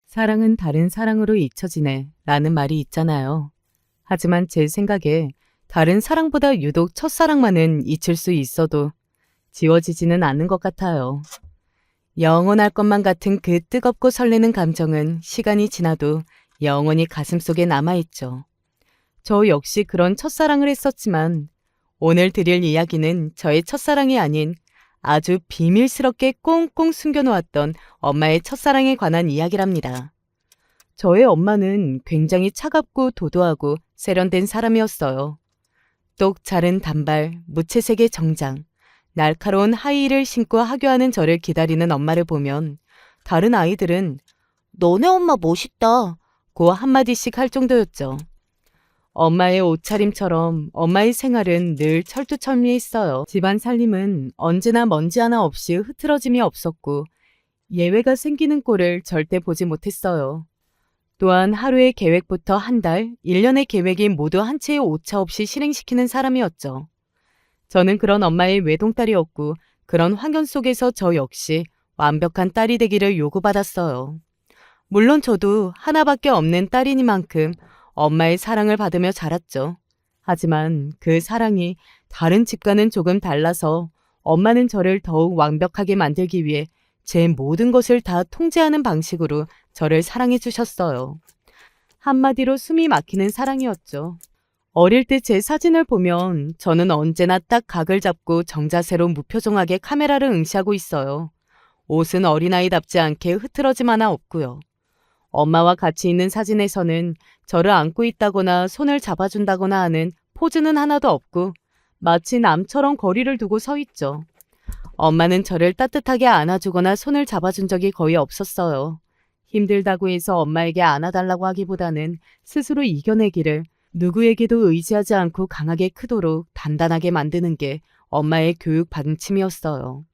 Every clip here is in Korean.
사랑은 다른 사랑으로 잊혀지네 라는 말이 있잖아요. 하지만 제 생각에 다른 사랑보다 유독 첫사랑만은 잊힐 수 있어도 지워지지는 않는 것 같아요. 영원할 것만 같은 그 뜨겁고 설레는 감정은 시간이 지나도 영원히 가슴속에 남아있죠. 저 역시 그런 첫사랑을 했었지만 오늘 드릴 이야기는 저의 첫사랑이 아닌 아주 비밀스럽게 꽁꽁 숨겨놓았던 엄마의 첫사랑에 관한 이야기랍니다. 저의 엄마는 굉장히 차갑고 도도하고 세련된 사람이었어요. 똑 자른 단발, 무채색의 정장, 날카로운 하이힐을 신고 하교하는 저를 기다리는 엄마를 보면 다른 아이들은 너네 엄마 멋있다 고 한마디씩 할 정도였죠. 엄마의 옷차림처럼 엄마의 생활은 늘 철두철미했어요. 집안 살림은 언제나 먼지 하나 없이 흐트러짐이 없었고 예외가 생기는 꼴을 절대 보지 못했어요. 또한 하루의 계획부터 한 달, 1년의 계획이 모두 한 채의 오차 없이 실행시키는 사람이었죠. 저는 그런 엄마의 외동딸이었고 그런 환경 속에서 저 역시 완벽한 딸이 되기를 요구받았어요. 물론 저도 하나밖에 없는 딸이니만큼 엄마의 사랑을 받으며 자랐죠. 하지만 그 사랑이 다른 집과는 조금 달라서 엄마는 저를 더욱 완벽하게 만들기 위해 제 모든 것을 다 통제하는 방식으로 저를 사랑해 주셨어요. 한마디로 숨이 막히는 사랑이었죠. 어릴 때 제 사진을 보면 저는 언제나 딱 각을 잡고 정자세로 무표정하게 카메라를 응시하고 있어요. 옷은 어린아이답지 않게 흐트러짐 하나 없고요. 엄마와 같이 있는 사진에서는 저를 안고 있다거나 손을 잡아준다거나 하는 포즈는 하나도 없고 마치 남처럼 거리를 두고 서 있죠. 엄마는 저를 따뜻하게 안아주거나 손을 잡아준 적이 거의 없었어요. 힘들다고 해서 엄마에게 안아달라고 하기보다는 스스로 이겨내기를 누구에게도 의지하지 않고 강하게 크도록 단단하게 만드는 게 엄마의 교육 방침이었어요.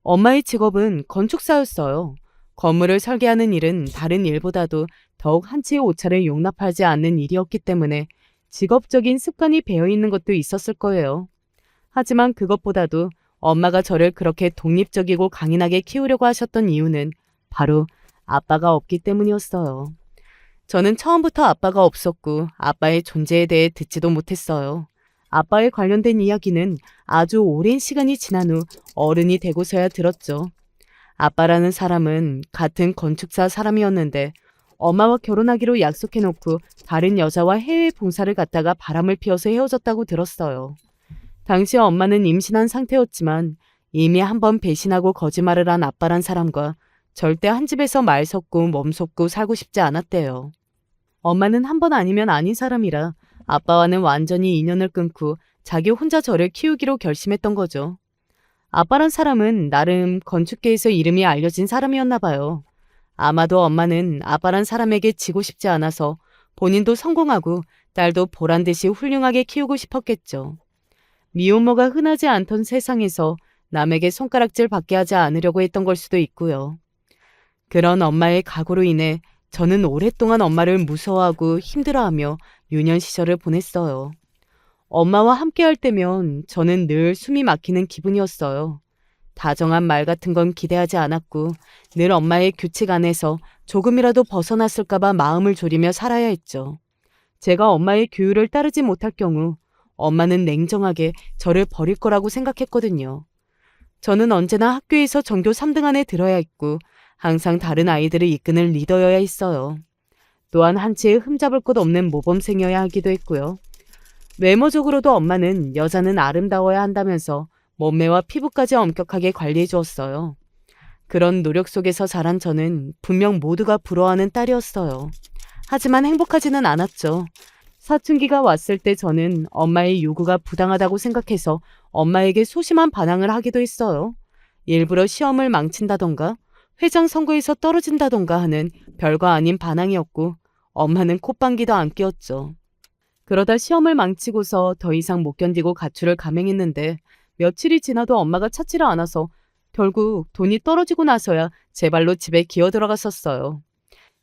엄마의 직업은 건축사였어요. 건물을 설계하는 일은 다른 일보다도 더욱 한 채의 오차를 용납하지 않는 일이었기 때문에 직업적인 습관이 배어있는 것도 있었을 거예요. 하지만 그것보다도 엄마가 저를 그렇게 독립적이고 강인하게 키우려고 하셨던 이유는 바로 아빠가 없기 때문이었어요. 저는 처음부터 아빠가 없었고 아빠의 존재에 대해 듣지도 못했어요. 아빠에 관련된 이야기는 아주 오랜 시간이 지난 후 어른이 되고서야 들었죠. 아빠라는 사람은 같은 건축사 사람이었는데 엄마와 결혼하기로 약속해놓고 다른 여자와 해외 봉사를 갔다가 바람을 피워서 헤어졌다고 들었어요. 당시 엄마는 임신한 상태였지만 이미 한 번 배신하고 거짓말을 한 아빠란 사람과 절대 한 집에서 말 섞고 몸 섞고 살고 싶지 않았대요. 엄마는 한 번 아니면 아닌 사람이라 아빠와는 완전히 인연을 끊고 자기 혼자 저를 키우기로 결심했던 거죠. 아빠란 사람은 나름 건축계에서 이름이 알려진 사람이었나 봐요. 아마도 엄마는 아빠란 사람에게 지고 싶지 않아서 본인도 성공하고 딸도 보란 듯이 훌륭하게 키우고 싶었겠죠. 미혼모가 흔하지 않던 세상에서 남에게 손가락질 받게 하지 않으려고 했던 걸 수도 있고요. 그런 엄마의 각오로 인해 저는 오랫동안 엄마를 무서워하고 힘들어하며 유년 시절을 보냈어요. 엄마와 함께할 때면 저는 늘 숨이 막히는 기분이었어요. 다정한 말 같은 건 기대하지 않았고 늘 엄마의 규칙 안에서 조금이라도 벗어났을까봐 마음을 졸이며 살아야 했죠. 제가 엄마의 규율을 따르지 못할 경우 엄마는 냉정하게 저를 버릴 거라고 생각했거든요. 저는 언제나 학교에서 전교 3등 안에 들어야 했고 항상 다른 아이들을 이끄는 리더여야 했어요. 또한 한 채의 흠잡을 곳 없는 모범생이어야 하기도 했고요. 외모적으로도 엄마는 여자는 아름다워야 한다면서 몸매와 피부까지 엄격하게 관리해 주었어요. 그런 노력 속에서 자란 저는 분명 모두가 부러워하는 딸이었어요. 하지만 행복하지는 않았죠. 사춘기가 왔을 때 저는 엄마의 요구가 부당하다고 생각해서 엄마에게 소심한 반항을 하기도 했어요. 일부러 시험을 망친다던가 회장 선거에서 떨어진다던가 하는 별거 아닌 반항이었고 엄마는 콧방귀도 안 뀌었죠. 그러다 시험을 망치고서 더 이상 못 견디고 가출을 감행했는데 며칠이 지나도 엄마가 찾지를 않아서 결국 돈이 떨어지고 나서야 제 발로 집에 기어 들어갔었어요.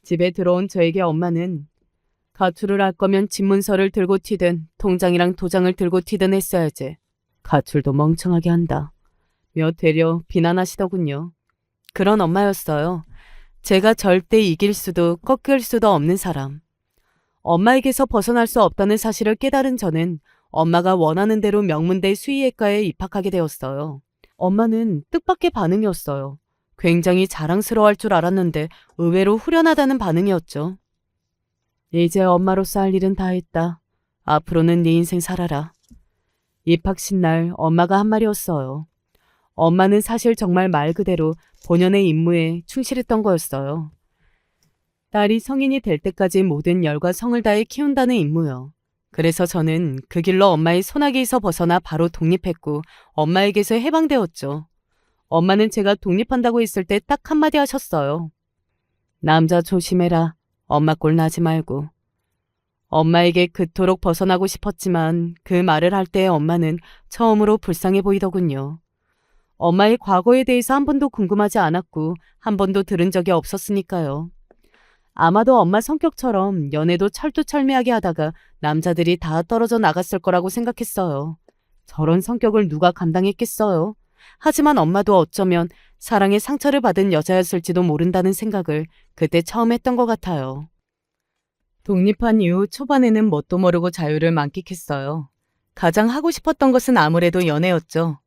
집에 들어온 저에게 엄마는 가출을 할 거면 집문서를 들고 튀든 통장이랑 도장을 들고 튀든 했어야지. 가출도 멍청하게 한다. 며 되려 비난하시더군요. 그런 엄마였어요. 제가 절대 이길 수도 꺾을 수도 없는 사람. 엄마에게서 벗어날 수 없다는 사실을 깨달은 저는 엄마가 원하는 대로 명문대 수의학과에 입학하게 되었어요. 엄마는 뜻밖의 반응이었어요. 굉장히 자랑스러워할 줄 알았는데 의외로 후련하다는 반응이었죠. 이제 엄마로서 할 일은 다 했다. 앞으로는 네 인생 살아라. 입학식 날 엄마가 한 말이었어요. 엄마는 사실 정말 말 그대로 본연의 임무에 충실했던 거였어요. 딸이 성인이 될 때까지 모든 열과 성을 다해 키운다는 임무요. 그래서 저는 그 길로 엄마의 소나기에서 벗어나 바로 독립했고 엄마에게서 해방되었죠. 엄마는 제가 독립한다고 했을 때 딱 한마디 하셨어요. 남자 조심해라. 엄마 꼴 나지 말고. 엄마에게 그토록 벗어나고 싶었지만 그 말을 할 때 엄마는 처음으로 불쌍해 보이더군요. 엄마의 과거에 대해서 한 번도 궁금하지 않았고 한 번도 들은 적이 없었으니까요. 아마도 엄마 성격처럼 연애도 철두철미하게 하다가 남자들이 다 떨어져 나갔을 거라고 생각했어요. 저런 성격을 누가 감당했겠어요. 하지만 엄마도 어쩌면 사랑에 상처를 받은 여자였을지도 모른다는 생각을 그때 처음 했던 것 같아요. 독립한 이후 초반에는 뭣도 모르고 자유를 만끽했어요. 가장 하고 싶었던 것은 아무래도 연애였죠.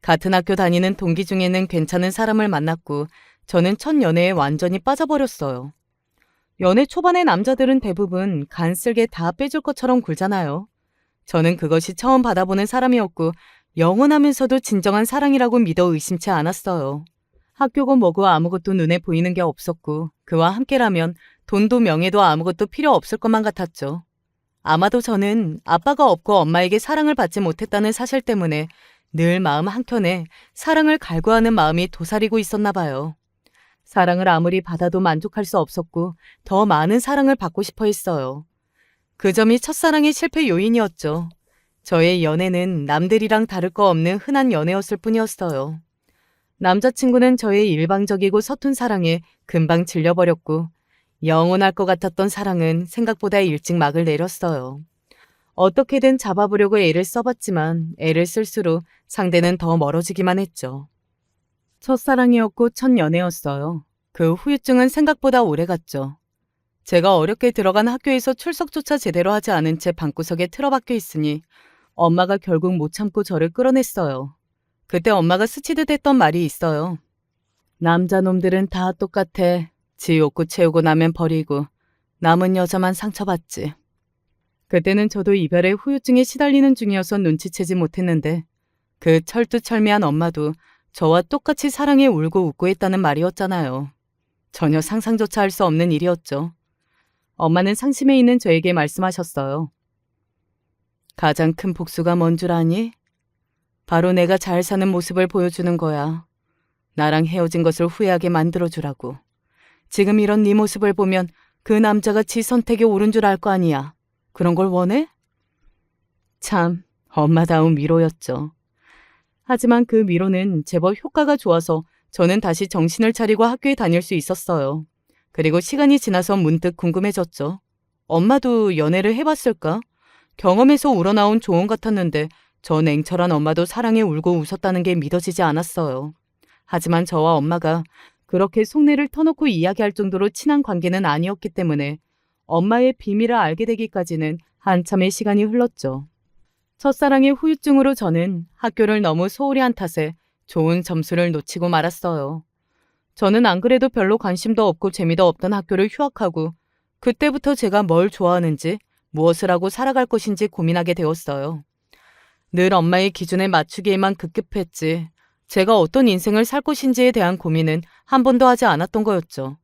같은 학교 다니는 동기 중에는 괜찮은 사람을 만났고 저는 첫 연애에 완전히 빠져버렸어요. 연애 초반의 남자들은 대부분 간쓸게 다 빼줄 것처럼 굴잖아요. 저는 그것이 처음 받아보는 사람이었고 영원하면서도 진정한 사랑이라고 믿어 의심치 않았어요. 학교고 뭐고 아무것도 눈에 보이는 게 없었고 그와 함께라면 돈도 명예도 아무것도 필요 없을 것만 같았죠. 아마도 저는 아빠가 없고 엄마에게 사랑을 받지 못했다는 사실 때문에 늘 마음 한켠에 사랑을 갈구하는 마음이 도사리고 있었나 봐요. 사랑을 아무리 받아도 만족할 수 없었고 더 많은 사랑을 받고 싶어 했어요. 그 점이 첫사랑의 실패 요인이었죠. 저의 연애는 남들이랑 다를 거 없는 흔한 연애였을 뿐이었어요. 남자친구는 저의 일방적이고 서툰 사랑에 금방 질려버렸고 영원할 것 같았던 사랑은 생각보다 일찍 막을 내렸어요. 어떻게든 잡아보려고 애를 써봤지만 애를 쓸수록 상대는 더 멀어지기만 했죠. 첫사랑이었고 첫 연애였어요. 그 후유증은 생각보다 오래갔죠. 제가 어렵게 들어간 학교에서 출석조차 제대로 하지 않은 채 방구석에 틀어박혀 있으니 엄마가 결국 못 참고 저를 끌어냈어요. 그때 엄마가 스치듯 했던 말이 있어요. 남자놈들은 다 똑같아. 지 욕구 채우고 나면 버리고 남은 여자만 상처받지. 그때는 저도 이별의 후유증에 시달리는 중이어서 눈치채지 못했는데 그 철두철미한 엄마도 저와 똑같이 사랑에 울고 웃고 했다는 말이었잖아요. 전혀 상상조차 할 수 없는 일이었죠. 엄마는 상심해 있는 저에게 말씀하셨어요. 가장 큰 복수가 뭔 줄 아니? 바로 내가 잘 사는 모습을 보여주는 거야. 나랑 헤어진 것을 후회하게 만들어주라고. 지금 이런 네 모습을 보면 그 남자가 지 선택에 옳은 줄 알 거 아니야. 그런 걸 원해? 참, 엄마다운 위로였죠. 하지만 그 위로는 제법 효과가 좋아서 저는 다시 정신을 차리고 학교에 다닐 수 있었어요. 그리고 시간이 지나서 문득 궁금해졌죠. 엄마도 연애를 해봤을까? 경험에서 우러나온 조언 같았는데 저 냉철한 엄마도 사랑에 울고 웃었다는 게 믿어지지 않았어요. 하지만 저와 엄마가 그렇게 속내를 터놓고 이야기할 정도로 친한 관계는 아니었기 때문에 엄마의 비밀을 알게 되기까지는 한참의 시간이 흘렀죠. 첫사랑의 후유증으로 저는 학교를 너무 소홀히 한 탓에 좋은 점수를 놓치고 말았어요. 저는 안 그래도 별로 관심도 없고 재미도 없던 학교를 휴학하고 그때부터 제가 뭘 좋아하는지 무엇을 하고 살아갈 것인지 고민하게 되었어요. 늘 엄마의 기준에 맞추기에만 급급했지 제가 어떤 인생을 살 것인지에 대한 고민은 한 번도 하지 않았던 거였죠.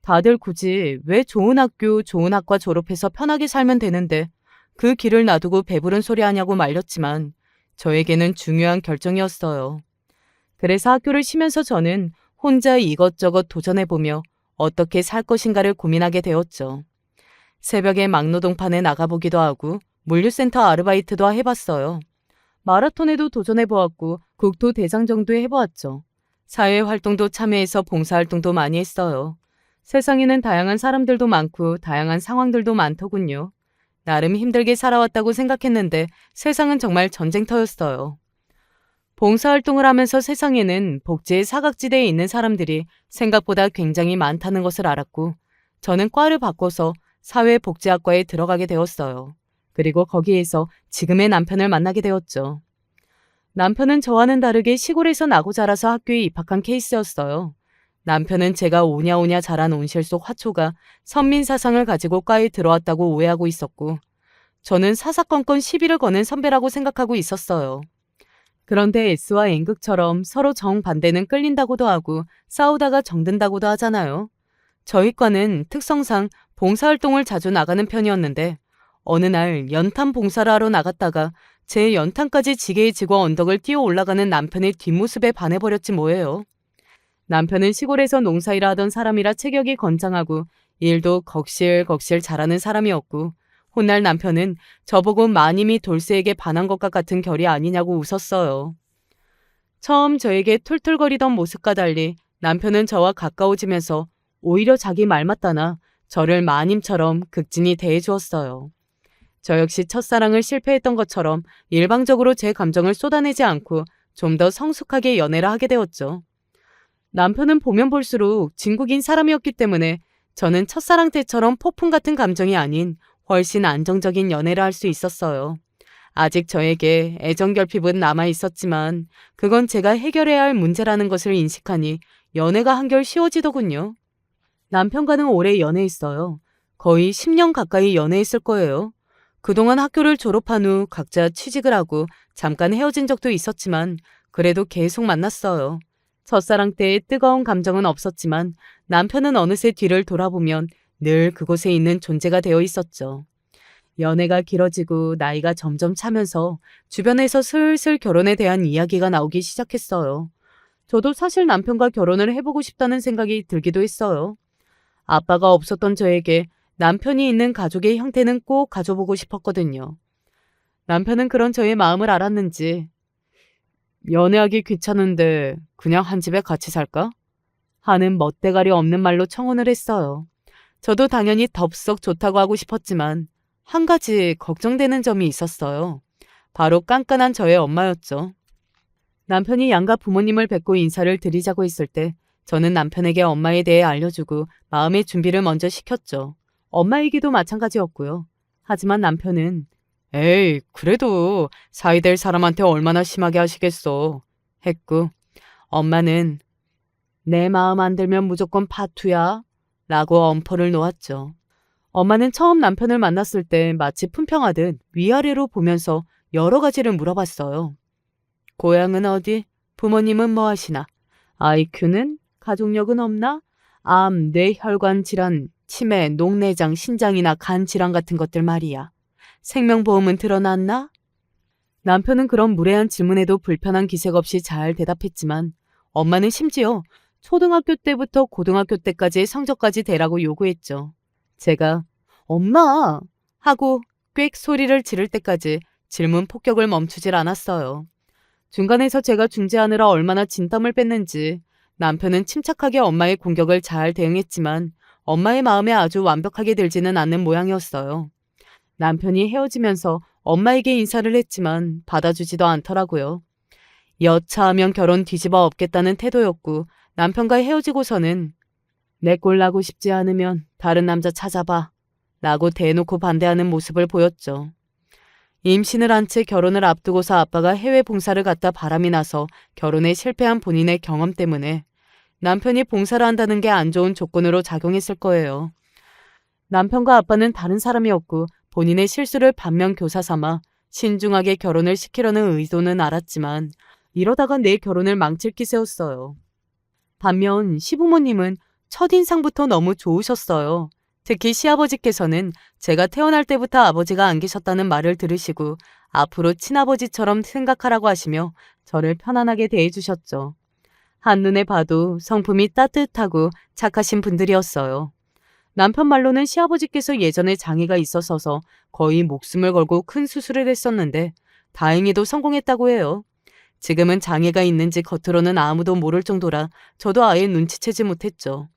다들 굳이 왜 좋은 학교, 좋은 학과 졸업해서 편하게 살면 되는데 그 길을 놔두고 배부른 소리 하냐고 말렸지만 저에게는 중요한 결정이었어요. 그래서 학교를 쉬면서 저는 혼자 이것저것 도전해보며 어떻게 살 것인가를 고민하게 되었죠. 새벽에 막노동판에 나가보기도 하고 물류센터 아르바이트도 해봤어요. 마라톤에도 도전해보았고 국토대장정도 해보았죠. 사회활동도 참여해서 봉사활동도 많이 했어요. 세상에는 다양한 사람들도 많고 다양한 상황들도 많더군요. 나름 힘들게 살아왔다고 생각했는데 세상은 정말 전쟁터였어요. 봉사활동을 하면서 세상에는 복지의 사각지대에 있는 사람들이 생각보다 굉장히 많다는 것을 알았고, 저는 과를 바꿔서 사회복지학과에 들어가게 되었어요. 그리고 거기에서 지금의 남편을 만나게 되었죠. 남편은 저와는 다르게 시골에서 나고 자라서 학교에 입학한 케이스였어요. 남편은 제가 오냐오냐 자란 온실 속 화초가 선민 사상을 가지고 과에 들어왔다고 오해하고 있었고, 저는 사사건건 시비를 거는 선배라고 생각하고 있었어요. 그런데 S와 N극처럼 서로 정반대는 끌린다고도 하고 싸우다가 정든다고도 하잖아요. 저희 과는 특성상 봉사활동을 자주 나가는 편이었는데, 어느 날 연탄 봉사를 하러 나갔다가 제 연탄까지 지게에 지고 언덕을 뛰어 올라가는 남편의 뒷모습에 반해버렸지 뭐예요. 남편은 시골에서 농사일을 하던 사람이라 체격이 건장하고 일도 겁실겁실 잘하는 사람이었고, 훗날 남편은 저보고 마님이 돌쇠에게 반한 것과 같은 결이 아니냐고 웃었어요. 처음 저에게 툴툴거리던 모습과 달리 남편은 저와 가까워지면서 오히려 자기 말 맞다나 저를 마님처럼 극진히 대해주었어요. 저 역시 첫사랑을 실패했던 것처럼 일방적으로 제 감정을 쏟아내지 않고 좀 더 성숙하게 연애를 하게 되었죠. 남편은 보면 볼수록 진국인 사람이었기 때문에 저는 첫사랑 때처럼 폭풍 같은 감정이 아닌 훨씬 안정적인 연애를 할 수 있었어요. 아직 저에게 애정 결핍은 남아 있었지만 그건 제가 해결해야 할 문제라는 것을 인식하니 연애가 한결 쉬워지더군요. 남편과는 오래 연애했어요. 거의 10년 가까이 연애했을 거예요. 그동안 학교를 졸업한 후 각자 취직을 하고 잠깐 헤어진 적도 있었지만 그래도 계속 만났어요. 첫사랑 때의 뜨거운 감정은 없었지만 남편은 어느새 뒤를 돌아보면 늘 그곳에 있는 존재가 되어 있었죠. 연애가 길어지고 나이가 점점 차면서 주변에서 슬슬 결혼에 대한 이야기가 나오기 시작했어요. 저도 사실 남편과 결혼을 해보고 싶다는 생각이 들기도 했어요. 아빠가 없었던 저에게 남편이 있는 가족의 형태는 꼭 가져보고 싶었거든요. 남편은 그런 저의 마음을 알았는지 연애하기 귀찮은데 그냥 한 집에 같이 살까? 하는 멋대가리 없는 말로 청혼을 했어요. 저도 당연히 덥석 좋다고 하고 싶었지만 한 가지 걱정되는 점이 있었어요. 바로 깐깐한 저의 엄마였죠. 남편이 양가 부모님을 뵙고 인사를 드리자고 했을 때 저는 남편에게 엄마에 대해 알려주고 마음의 준비를 먼저 시켰죠. 엄마이기도 마찬가지였고요. 하지만 남편은 에이, 그래도 사이 될 사람한테 얼마나 심하게 하시겠어 했고, 엄마는 내 마음 안 들면 무조건 파투야 라고 엄포를 놓았죠. 엄마는 처음 남편을 만났을 때 마치 품평하듯 위아래로 보면서 여러 가지를 물어봤어요. 고향은 어디? 부모님은 뭐 하시나? IQ는? 가족력은 없나? 암, 뇌혈관 질환, 치매, 녹내장, 신장이나 간 질환 같은 것들 말이야. 생명보험은 들어놨나? 남편은 그런 무례한 질문에도 불편한 기색 없이 잘 대답했지만 엄마는 심지어 초등학교 때부터 고등학교 때까지의 성적까지 대라고 요구했죠. 제가 엄마! 하고 꽥 소리를 지를 때까지 질문 폭격을 멈추질 않았어요. 중간에서 제가 중재하느라 얼마나 진땀을 뺐는지 남편은 침착하게 엄마의 공격을 잘 대응했지만 엄마의 마음에 아주 완벽하게 들지는 않는 모양이었어요. 남편이 헤어지면서 엄마에게 인사를 했지만 받아주지도 않더라고요. 여차하면 결혼 뒤집어 엎겠다는 태도였고 남편과 헤어지고서는 내 꼴 나고 싶지 않으면 다른 남자 찾아봐 라고 대놓고 반대하는 모습을 보였죠. 임신을 한 채 결혼을 앞두고서 아빠가 해외 봉사를 갔다 바람이 나서 결혼에 실패한 본인의 경험 때문에 남편이 봉사를 한다는 게 안 좋은 조건으로 작용했을 거예요. 남편과 아빠는 다른 사람이었고 본인의 실수를 반면교사 삼아 신중하게 결혼을 시키려는 의도는 알았지만 이러다가 내 결혼을 망칠 기세였어요. 반면 시부모님은 첫인상부터 너무 좋으셨어요. 특히 시아버지께서는 제가 태어날 때부터 아버지가 안 계셨다는 말을 들으시고 앞으로 친아버지처럼 생각하라고 하시며 저를 편안하게 대해주셨죠. 한눈에 봐도 성품이 따뜻하고 착하신 분들이었어요. 남편 말로는 시아버지께서 예전에 장애가 있어서 거의 목숨을 걸고 큰 수술을 했었는데 다행히도 성공했다고 해요. 지금은 장애가 있는지 겉으로는 아무도 모를 정도라 저도 아예 눈치채지 못했죠.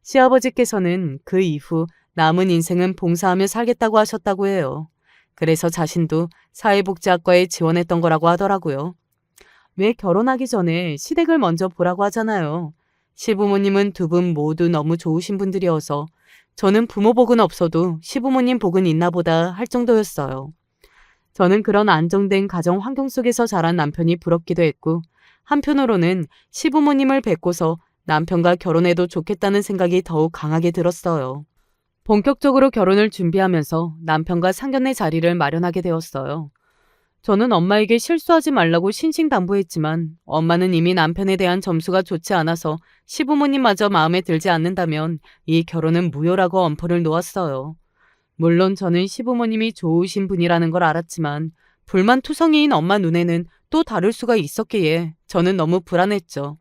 시아버지께서는 그 이후 남은 인생은 봉사하며 살겠다고 하셨다고 해요. 그래서 자신도 사회복지학과에 지원했던 거라고 하더라고요. 왜 결혼하기 전에 시댁을 먼저 보라고 하잖아요. 시부모님은 두 분 모두 너무 좋으신 분들이어서 저는 부모 복은 없어도 시부모님 복은 있나 보다 할 정도였어요. 저는 그런 안정된 가정 환경 속에서 자란 남편이 부럽기도 했고, 한편으로는 시부모님을 뵙고서 남편과 결혼해도 좋겠다는 생각이 더욱 강하게 들었어요. 본격적으로 결혼을 준비하면서 남편과 상견례 자리를 마련하게 되었어요. 저는 엄마에게 실수하지 말라고 신신당부했지만 엄마는 이미 남편에 대한 점수가 좋지 않아서 시부모님마저 마음에 들지 않는다면 이 결혼은 무효라고 엄포를 놓았어요. 물론 저는 시부모님이 좋으신 분이라는 걸 알았지만 불만투성이인 엄마 눈에는 또 다를 수가 있었기에 저는 너무 불안했죠.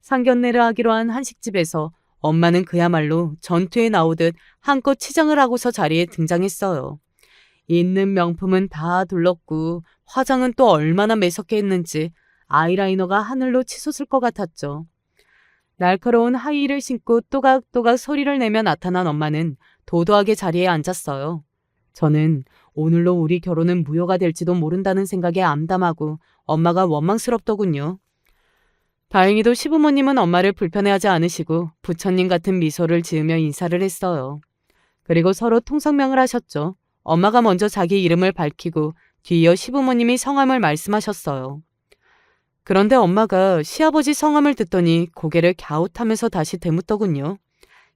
상견례를 하기로 한 한식집에서 엄마는 그야말로 전투에 나오듯 한껏 치장을 하고서 자리에 등장했어요. 있는 명품은 다 둘렀고 화장은 또 얼마나 매섭게 했는지 아이라이너가 하늘로 치솟을 것 같았죠. 날카로운 하이힐을 신고 또각또각 소리를 내며 나타난 엄마는 도도하게 자리에 앉았어요. 저는 오늘로 우리 결혼은 무효가 될지도 모른다는 생각에 암담하고 엄마가 원망스럽더군요. 다행히도 시부모님은 엄마를 불편해하지 않으시고 부처님 같은 미소를 지으며 인사를 했어요. 그리고 서로 통성명을 하셨죠. 엄마가 먼저 자기 이름을 밝히고 뒤이어 시부모님이 성함을 말씀하셨어요. 그런데 엄마가 시아버지 성함을 듣더니 고개를 갸웃하면서 다시 되묻더군요.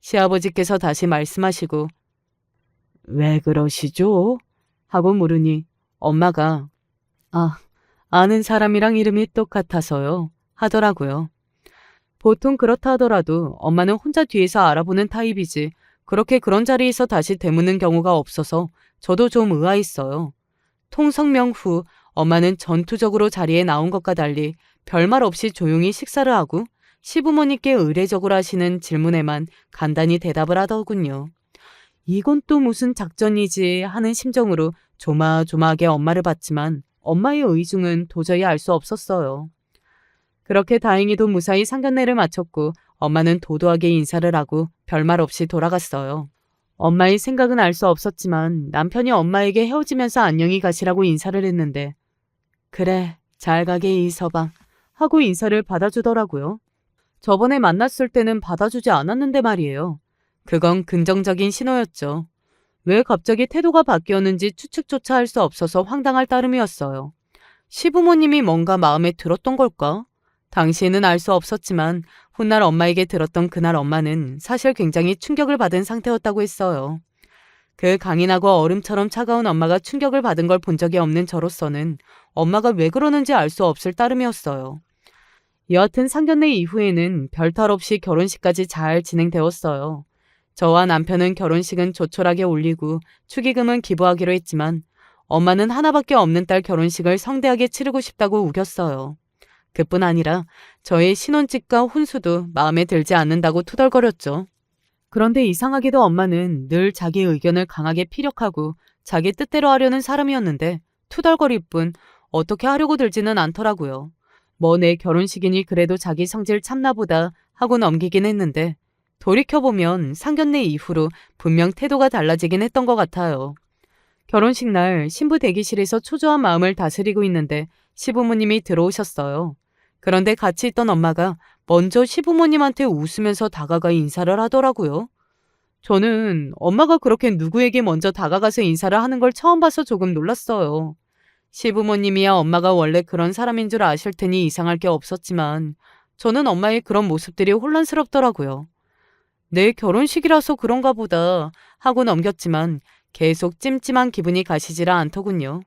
시아버지께서 다시 말씀하시고 왜 그러시죠? 하고 물으니 엄마가 아는 사람이랑 이름이 똑같아서요 하더라고요. 보통 그렇다 하더라도 엄마는 혼자 뒤에서 알아보는 타입이지 그렇게 그런 자리에서 다시 되묻는 경우가 없어서 저도 좀 의아했어요. 통성명 후 엄마는 전투적으로 자리에 나온 것과 달리 별말 없이 조용히 식사를 하고 시부모님께 의례적으로 하시는 질문에만 간단히 대답을 하더군요. 이건 또 무슨 작전이지 하는 심정으로 조마조마하게 엄마를 봤지만 엄마의 의중은 도저히 알 수 없었어요. 그렇게 다행히도 무사히 상견례를 마쳤고 엄마는 도도하게 인사를 하고 별말 없이 돌아갔어요. 엄마의 생각은 알 수 없었지만 남편이 엄마에게 헤어지면서 안녕히 가시라고 인사를 했는데 그래 잘 가게 이서방 하고 인사를 받아주더라고요. 저번에 만났을 때는 받아주지 않았는데 말이에요. 그건 긍정적인 신호였죠. 왜 갑자기 태도가 바뀌었는지 추측조차 할 수 없어서 황당할 따름이었어요. 시부모님이 뭔가 마음에 들었던 걸까? 당시에는 알 수 없었지만 훗날 엄마에게 들었던 그날 엄마는 사실 굉장히 충격을 받은 상태였다고 했어요. 그 강인하고 얼음처럼 차가운 엄마가 충격을 받은 걸 본 적이 없는 저로서는 엄마가 왜 그러는지 알 수 없을 따름이었어요. 여하튼 상견례 이후에는 별탈 없이 결혼식까지 잘 진행되었어요. 저와 남편은 결혼식은 조촐하게 올리고 축의금은 기부하기로 했지만 엄마는 하나밖에 없는 딸 결혼식을 성대하게 치르고 싶다고 우겼어요. 그뿐 아니라 저의 신혼집과 혼수도 마음에 들지 않는다고 투덜거렸죠. 그런데 이상하게도 엄마는 늘 자기 의견을 강하게 피력하고 자기 뜻대로 하려는 사람이었는데 투덜거릴 뿐 어떻게 하려고 들지는 않더라고요. 뭐 내 결혼식이니 그래도 자기 성질 참나보다 하고 넘기긴 했는데 돌이켜보면 상견례 이후로 분명 태도가 달라지긴 했던 것 같아요. 결혼식 날 신부 대기실에서 초조한 마음을 다스리고 있는데 시부모님이 들어오셨어요. 그런데 같이 있던 엄마가 먼저 시부모님한테 웃으면서 다가가 인사를 하더라고요. 저는 엄마가 그렇게 누구에게 먼저 다가가서 인사를 하는 걸 처음 봐서 조금 놀랐어요. 시부모님이야 엄마가 원래 그런 사람인 줄 아실 테니 이상할 게 없었지만 저는 엄마의 그런 모습들이 혼란스럽더라고요. 내 결혼식이라서 그런가 보다 하고 넘겼지만 계속 찜찜한 기분이 가시지라 않더군요.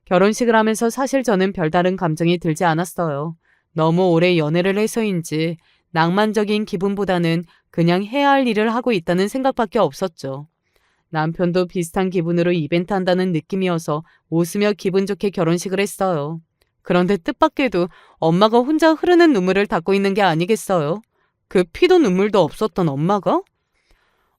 결혼식을 하면서 사실 저는 별다른 감정이 들지 않았어요. 너무 오래 연애를 해서인지 낭만적인 기분보다는 그냥 해야 할 일을 하고 있다는 생각밖에 없었죠. 남편도 비슷한 기분으로 이벤트 한다는 느낌이어서 웃으며 기분 좋게 결혼식을 했어요. 그런데 뜻밖에도 엄마가 혼자 흐르는 눈물을 닦고 있는 게 아니겠어요? 그 피도 눈물도 없었던 엄마가?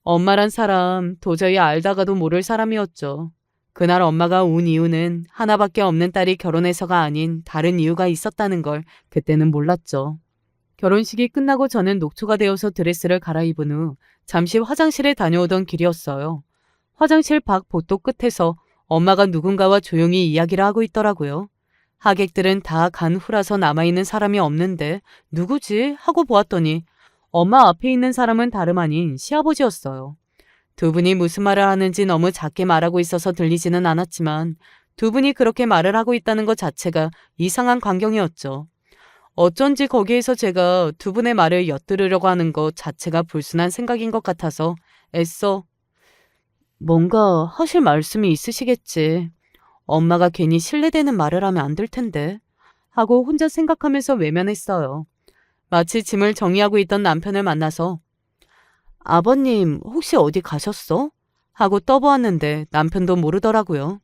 엄마란 사람 도저히 알다가도 모를 사람이었죠. 그날 엄마가 운 이유는 하나밖에 없는 딸이 결혼해서가 아닌 다른 이유가 있었다는 걸 그때는 몰랐죠. 결혼식이 끝나고 저는 녹초가 되어서 드레스를 갈아입은 후 잠시 화장실에 다녀오던 길이었어요. 화장실 밖 복도 끝에서 엄마가 누군가와 조용히 이야기를 하고 있더라고요. 하객들은 다 간 후라서 남아있는 사람이 없는데 누구지? 하고 보았더니 엄마 앞에 있는 사람은 다름 아닌 시아버지였어요. 두 분이 무슨 말을 하는지 너무 작게 말하고 있어서 들리지는 않았지만 두 분이 그렇게 말을 하고 있다는 것 자체가 이상한 광경이었죠. 어쩐지 거기에서 제가 두 분의 말을 엿들으려고 하는 것 자체가 불순한 생각인 것 같아서 애써 뭔가 하실 말씀이 있으시겠지. 엄마가 괜히 신뢰되는 말을 하면 안 될 텐데 하고 혼자 생각하면서 외면했어요. 마치 짐을 정리하고 있던 남편을 만나서 아버님 혹시 어디 가셨어? 하고 떠보았는데 남편도 모르더라고요.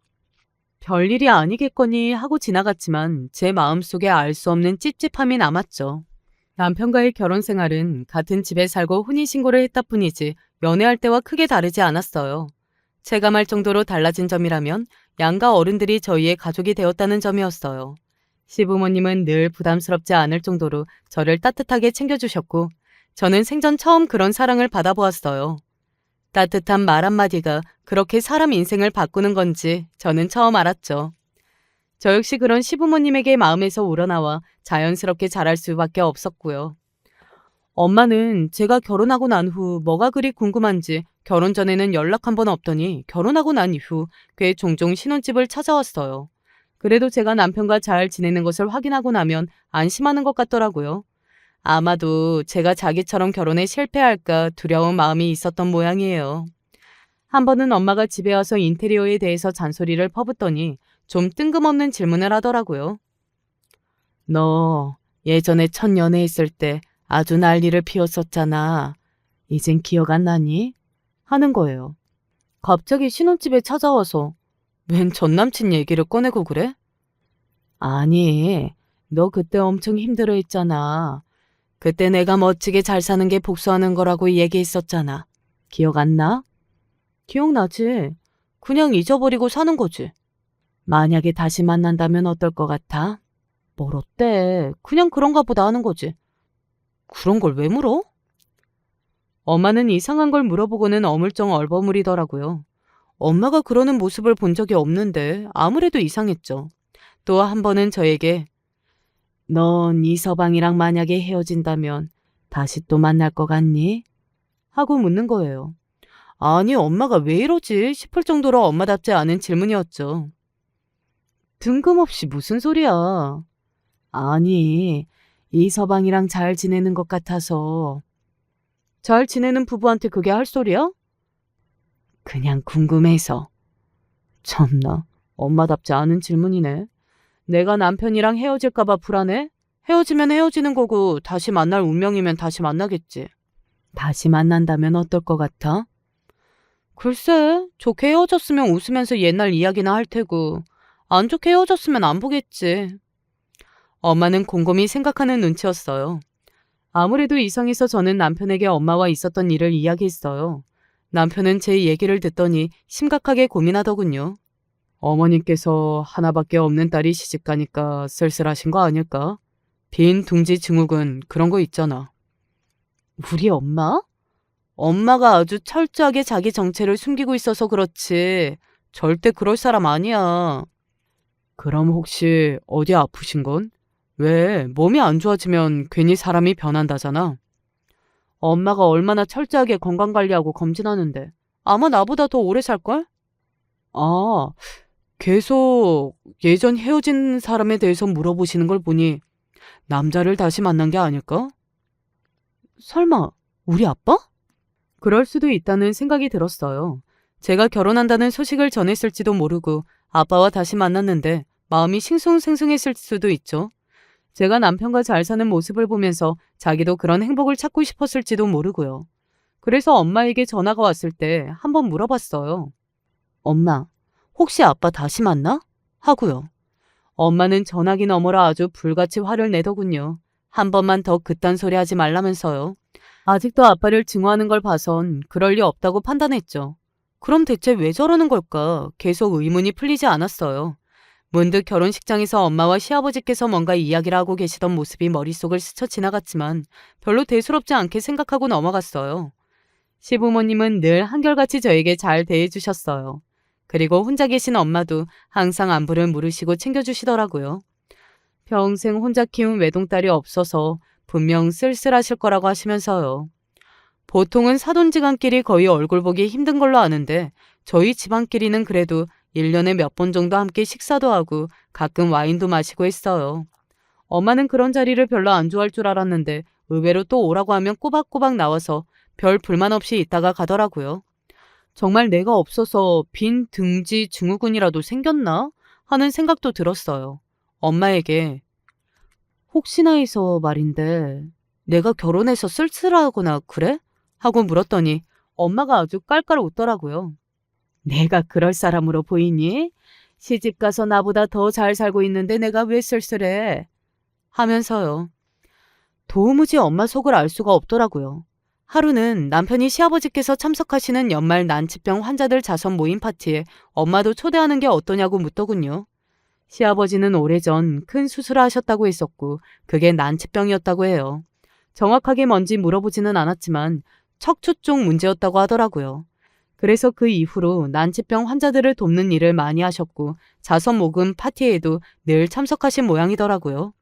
별일이 아니겠거니 하고 지나갔지만 제 마음속에 알 수 없는 찝찝함이 남았죠. 남편과의 결혼 생활은 같은 집에 살고 혼인신고를 했다 뿐이지 연애할 때와 크게 다르지 않았어요. 체감할 정도로 달라진 점이라면 양가 어른들이 저희의 가족이 되었다는 점이었어요. 시부모님은 늘 부담스럽지 않을 정도로 저를 따뜻하게 챙겨주셨고 저는 생전 처음 그런 사랑을 받아보았어요. 따뜻한 말 한마디가 그렇게 사람 인생을 바꾸는 건지 저는 처음 알았죠. 저 역시 그런 시부모님에게 마음에서 우러나와 자연스럽게 자랄 수밖에 없었고요. 엄마는 제가 결혼하고 난 후 뭐가 그리 궁금한지 결혼 전에는 연락 한 번 없더니 결혼하고 난 이후 꽤 종종 신혼집을 찾아왔어요. 그래도 제가 남편과 잘 지내는 것을 확인하고 나면 안심하는 것 같더라고요. 아마도 제가 자기처럼 결혼에 실패할까 두려운 마음이 있었던 모양이에요. 한 번은 엄마가 집에 와서 인테리어에 대해서 잔소리를 퍼붓더니 좀 뜬금없는 질문을 하더라고요. 너 예전에 첫 연애했을 때 아주 난리를 피웠었잖아. 이젠 기억 안 나니? 하는 거예요. 갑자기 신혼집에 찾아와서 웬 전남친 얘기를 꺼내고 그래? 아니, 너 그때 엄청 힘들어했잖아. 그때 내가 멋지게 잘 사는 게 복수하는 거라고 얘기했었잖아. 기억 안 나? 기억나지. 그냥 잊어버리고 사는 거지. 만약에 다시 만난다면 어떨 것 같아? 뭘 어때? 그냥 그런가 보다 하는 거지. 그런 걸 왜 물어? 엄마는 이상한 걸 물어보고는 어물쩡 얼버무리더라고요. 엄마가 그러는 모습을 본 적이 없는데 아무래도 이상했죠. 또 한 번은 저에게 넌 이서방이랑 만약에 헤어진다면 다시 또 만날 것 같니? 하고 묻는 거예요. 아니 엄마가 왜 이러지 싶을 정도로 엄마답지 않은 질문이었죠. 뜬금없이 무슨 소리야. 아니 이서방이랑 잘 지내는 것 같아서. 잘 지내는 부부한테 그게 할 소리야? 그냥 궁금해서. 참나 엄마답지 않은 질문이네. 내가 남편이랑 헤어질까봐 불안해? 헤어지면 헤어지는 거고 다시 만날 운명이면 다시 만나겠지. 다시 만난다면 어떨 것 같아? 글쎄, 좋게 헤어졌으면 웃으면서 옛날 이야기나 할 테고 안 좋게 헤어졌으면 안 보겠지. 엄마는 곰곰이 생각하는 눈치였어요. 아무래도 이상해서 저는 남편에게 엄마와 있었던 일을 이야기했어요. 남편은 제 얘기를 듣더니 심각하게 고민하더군요. 어머님께서 하나밖에 없는 딸이 시집가니까 쓸쓸하신 거 아닐까? 빈 둥지 증후군 그런 거 있잖아. 우리 엄마? 엄마가 아주 철저하게 자기 정체를 숨기고 있어서 그렇지 절대 그럴 사람 아니야. 그럼 혹시 어디 아프신 건? 왜 몸이 안 좋아지면 괜히 사람이 변한다잖아. 엄마가 얼마나 철저하게 건강관리하고 검진하는데 아마 나보다 더 오래 살걸? 아, 계속 예전 헤어진 사람에 대해서 물어보시는 걸 보니 남자를 다시 만난 게 아닐까? 설마 우리 아빠? 그럴 수도 있다는 생각이 들었어요. 제가 결혼한다는 소식을 전했을지도 모르고 아빠와 다시 만났는데 마음이 싱숭생숭했을 수도 있죠. 제가 남편과 잘 사는 모습을 보면서 자기도 그런 행복을 찾고 싶었을지도 모르고요. 그래서 엄마에게 전화가 왔을 때 한번 물어봤어요. 엄마, 혹시 아빠 다시 만나? 하고요. 엄마는 전화기 너머로 아주 불같이 화를 내더군요. 한 번만 더 그딴 소리 하지 말라면서요. 아직도 아빠를 증오하는 걸 봐선 그럴 리 없다고 판단했죠. 그럼 대체 왜 저러는 걸까? 계속 의문이 풀리지 않았어요. 문득 결혼식장에서 엄마와 시아버지께서 뭔가 이야기를 하고 계시던 모습이 머릿속을 스쳐 지나갔지만 별로 대수롭지 않게 생각하고 넘어갔어요. 시부모님은 늘 한결같이 저에게 잘 대해주셨어요. 그리고 혼자 계신 엄마도 항상 안부를 물으시고 챙겨주시더라고요. 평생 혼자 키운 외동딸이 없어서 분명 쓸쓸하실 거라고 하시면서요. 보통은 사돈지간끼리 거의 얼굴 보기 힘든 걸로 아는데 저희 집안끼리는 그래도 1년에 몇 번 정도 함께 식사도 하고 가끔 와인도 마시고 했어요. 엄마는 그런 자리를 별로 안 좋아할 줄 알았는데 의외로 또 오라고 하면 꼬박꼬박 나와서 별 불만 없이 있다가 가더라고요. 정말 내가 없어서 빈 등지 증후군이라도 생겼나 하는 생각도 들었어요. 엄마에게 혹시나 해서 말인데 내가 결혼해서 쓸쓸하거나 그래? 하고 물었더니 엄마가 아주 깔깔 웃더라고요. 내가 그럴 사람으로 보이니? 시집가서 나보다 더 잘 살고 있는데 내가 왜 쓸쓸해? 하면서요. 도무지 엄마 속을 알 수가 없더라고요. 하루는 남편이 시아버지께서 참석하시는 연말 난치병 환자들 자선 모임 파티에 엄마도 초대하는 게 어떠냐고 묻더군요. 시아버지는 오래전 큰 수술을 하셨다고 했었고 그게 난치병이었다고 해요. 정확하게 뭔지 물어보지는 않았지만 척추 쪽 문제였다고 하더라고요. 그래서 그 이후로 난치병 환자들을 돕는 일을 많이 하셨고 자선 모금 파티에도 늘 참석하신 모양이더라고요.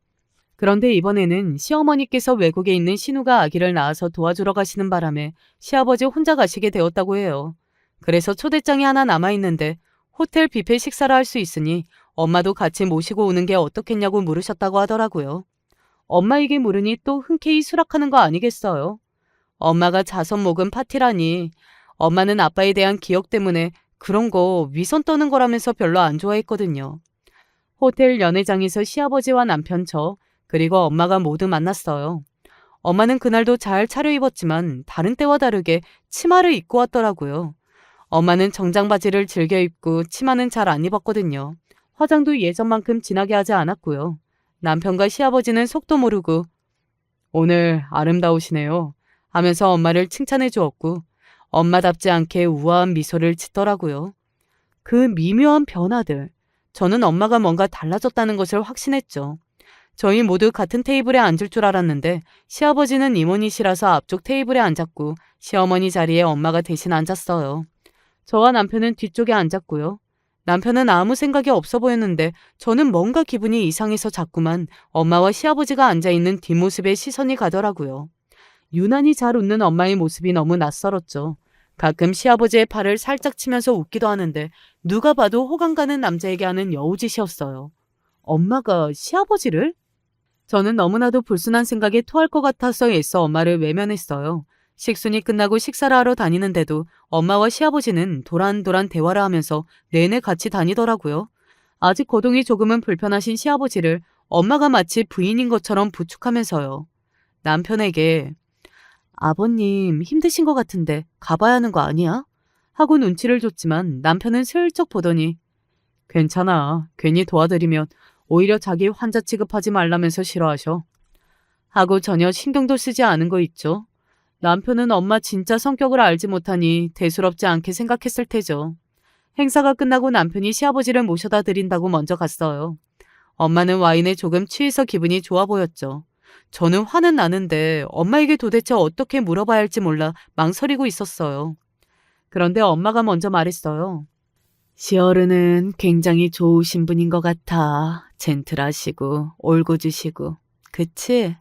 그런데 이번에는 시어머니께서 외국에 있는 신우가 아기를 낳아서 도와주러 가시는 바람에 시아버지 혼자 가시게 되었다고 해요. 그래서 초대장이 하나 남아있는데 호텔 뷔페 식사를 할 수 있으니 엄마도 같이 모시고 오는 게 어떻겠냐고 물으셨다고 하더라고요. 엄마에게 물으니 또 흔쾌히 수락하는 거 아니겠어요? 엄마가 자선 모금 파티라니. 엄마는 아빠에 대한 기억 때문에 그런 거 위선 떠는 거라면서 별로 안 좋아했거든요. 호텔 연회장에서 시아버지와 남편 저 그리고 엄마가 모두 만났어요. 엄마는 그날도 잘 차려입었지만 다른 때와 다르게 치마를 입고 왔더라고요. 엄마는 정장 바지를 즐겨 입고 치마는 잘 안 입었거든요. 화장도 예전만큼 진하게 하지 않았고요. 남편과 시아버지는 속도 모르고 오늘 아름다우시네요 하면서 엄마를 칭찬해 주었고 엄마답지 않게 우아한 미소를 짓더라고요. 그 미묘한 변화들. 저는 엄마가 뭔가 달라졌다는 것을 확신했죠. 저희 모두 같은 테이블에 앉을 줄 알았는데 시아버지는 임원이시라서 앞쪽 테이블에 앉았고 시어머니 자리에 엄마가 대신 앉았어요. 저와 남편은 뒤쪽에 앉았고요. 남편은 아무 생각이 없어 보였는데 저는 뭔가 기분이 이상해서 자꾸만 엄마와 시아버지가 앉아있는 뒷모습에 시선이 가더라고요. 유난히 잘 웃는 엄마의 모습이 너무 낯설었죠. 가끔 시아버지의 팔을 살짝 치면서 웃기도 하는데 누가 봐도 호감 가는 남자에게 하는 여우짓이었어요. 엄마가 시아버지를? 저는 너무나도 불순한 생각에 토할 것 같아서 애써 엄마를 외면했어요. 식순이 끝나고 식사를 하러 다니는데도 엄마와 시아버지는 도란도란 대화를 하면서 내내 같이 다니더라고요. 아직 거동이 조금은 불편하신 시아버지를 엄마가 마치 부인인 것처럼 부축하면서요. 남편에게 아버님 힘드신 것 같은데 가봐야 하는 거 아니야? 하고 눈치를 줬지만 남편은 슬쩍 보더니 괜찮아. 괜히 도와드리면 오히려 자기 환자 취급하지 말라면서 싫어하셔. 하고 전혀 신경도 쓰지 않은 거 있죠. 남편은 엄마 진짜 성격을 알지 못하니 대수롭지 않게 생각했을 테죠. 행사가 끝나고 남편이 시아버지를 모셔다 드린다고 먼저 갔어요. 엄마는 와인에 조금 취해서 기분이 좋아 보였죠. 저는 화는 나는데 엄마에게 도대체 어떻게 물어봐야 할지 몰라 망설이고 있었어요. 그런데 엄마가 먼저 말했어요. 시어른은 굉장히 좋으신 분인 것 같아. 젠틀하시고 올고주시고. 그치?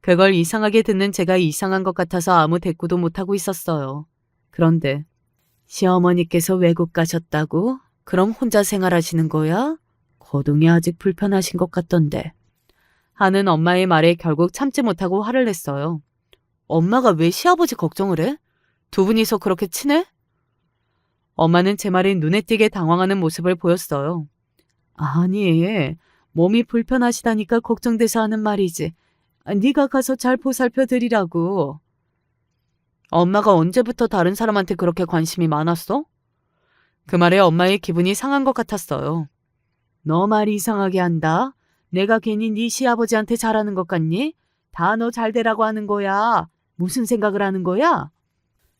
그걸 이상하게 듣는 제가 이상한 것 같아서 아무 대꾸도 못하고 있었어요. 그런데 시어머니께서 외국 가셨다고? 그럼 혼자 생활하시는 거야? 거동이 아직 불편하신 것 같던데. 하는 엄마의 말에 결국 참지 못하고 화를 냈어요. 엄마가 왜 시아버지 걱정을 해? 두 분이서 그렇게 친해? 엄마는 제 말에 눈에 띄게 당황하는 모습을 보였어요. 아니, 몸이 불편하시다니까 걱정돼서 하는 말이지. 네가 가서 잘 보살펴 드리라고. 엄마가 언제부터 다른 사람한테 그렇게 관심이 많았어? 그 말에 엄마의 기분이 상한 것 같았어요. 너 말이 이상하게 한다. 내가 괜히 네 시아버지한테 잘하는 것 같니? 다 너 잘되라고 하는 거야. 무슨 생각을 하는 거야?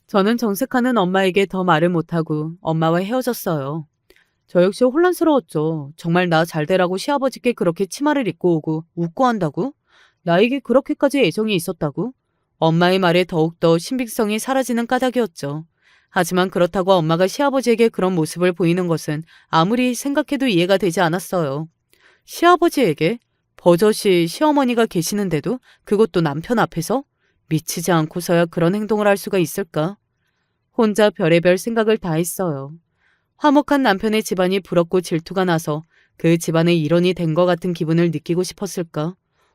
저는 정색하는 엄마에게 더 말을 못하고 엄마와 헤어졌어요. 저 역시 혼란스러웠죠. 정말 나 잘되라고 시아버지께 그렇게 치마를 입고 오고 웃고 한다고? 나에게 그렇게까지 애정이 있었다고? 엄마의 말에 더욱더 신빙성이 사라지는 까닭이었죠. 하지만 그렇다고 엄마가 시아버지에게 그런 모습을 보이는 것은 아무리 생각해도 이해가 되지 않았어요. 시아버지에게? 버젓이 시어머니가 계시는데도 그것도 남편 앞에서 미치지 않고서야 그런 행동을 할 수가 있을까? 혼자 별의별 생각을 다 했어요. 화목한 남편의 집안이 부럽고 질투가 나서 그 집안의 일원이 된 것 같은 기분을 느끼고 싶었을까?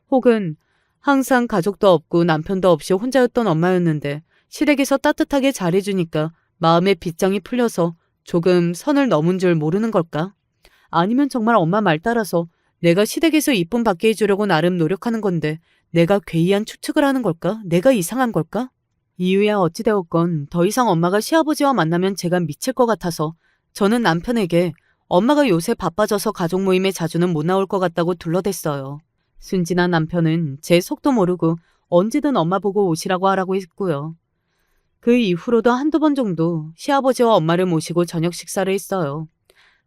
혹은 항상 가족도 없고 남편도 없이 혼자였던 엄마였는데 시댁에서 따뜻하게 잘해주니까 마음의 빗장이 풀려서 조금 선을 넘은 줄 모르는 걸까? 아니면 정말 엄마 말 따라서 내가 시댁에서 이쁨 받게 해주려고 나름 노력하는 건데 내가 괴이한 추측을 하는 걸까? 내가 이상한 걸까? 이유야 어찌되었건 더 이상 엄마가 시아버지와 만나면 제가 미칠 것 같아서 저는 남편에게 엄마가 요새 바빠져서 가족 모임에 자주는 못 나올 것 같다고 둘러댔어요. 순진한 남편은 제 속도 모르고 언제든 엄마 보고 오시라고 하라고 했고요. 그 이후로도 한두 번 정도 시아버지와 엄마를 모시고 저녁 식사를 했어요.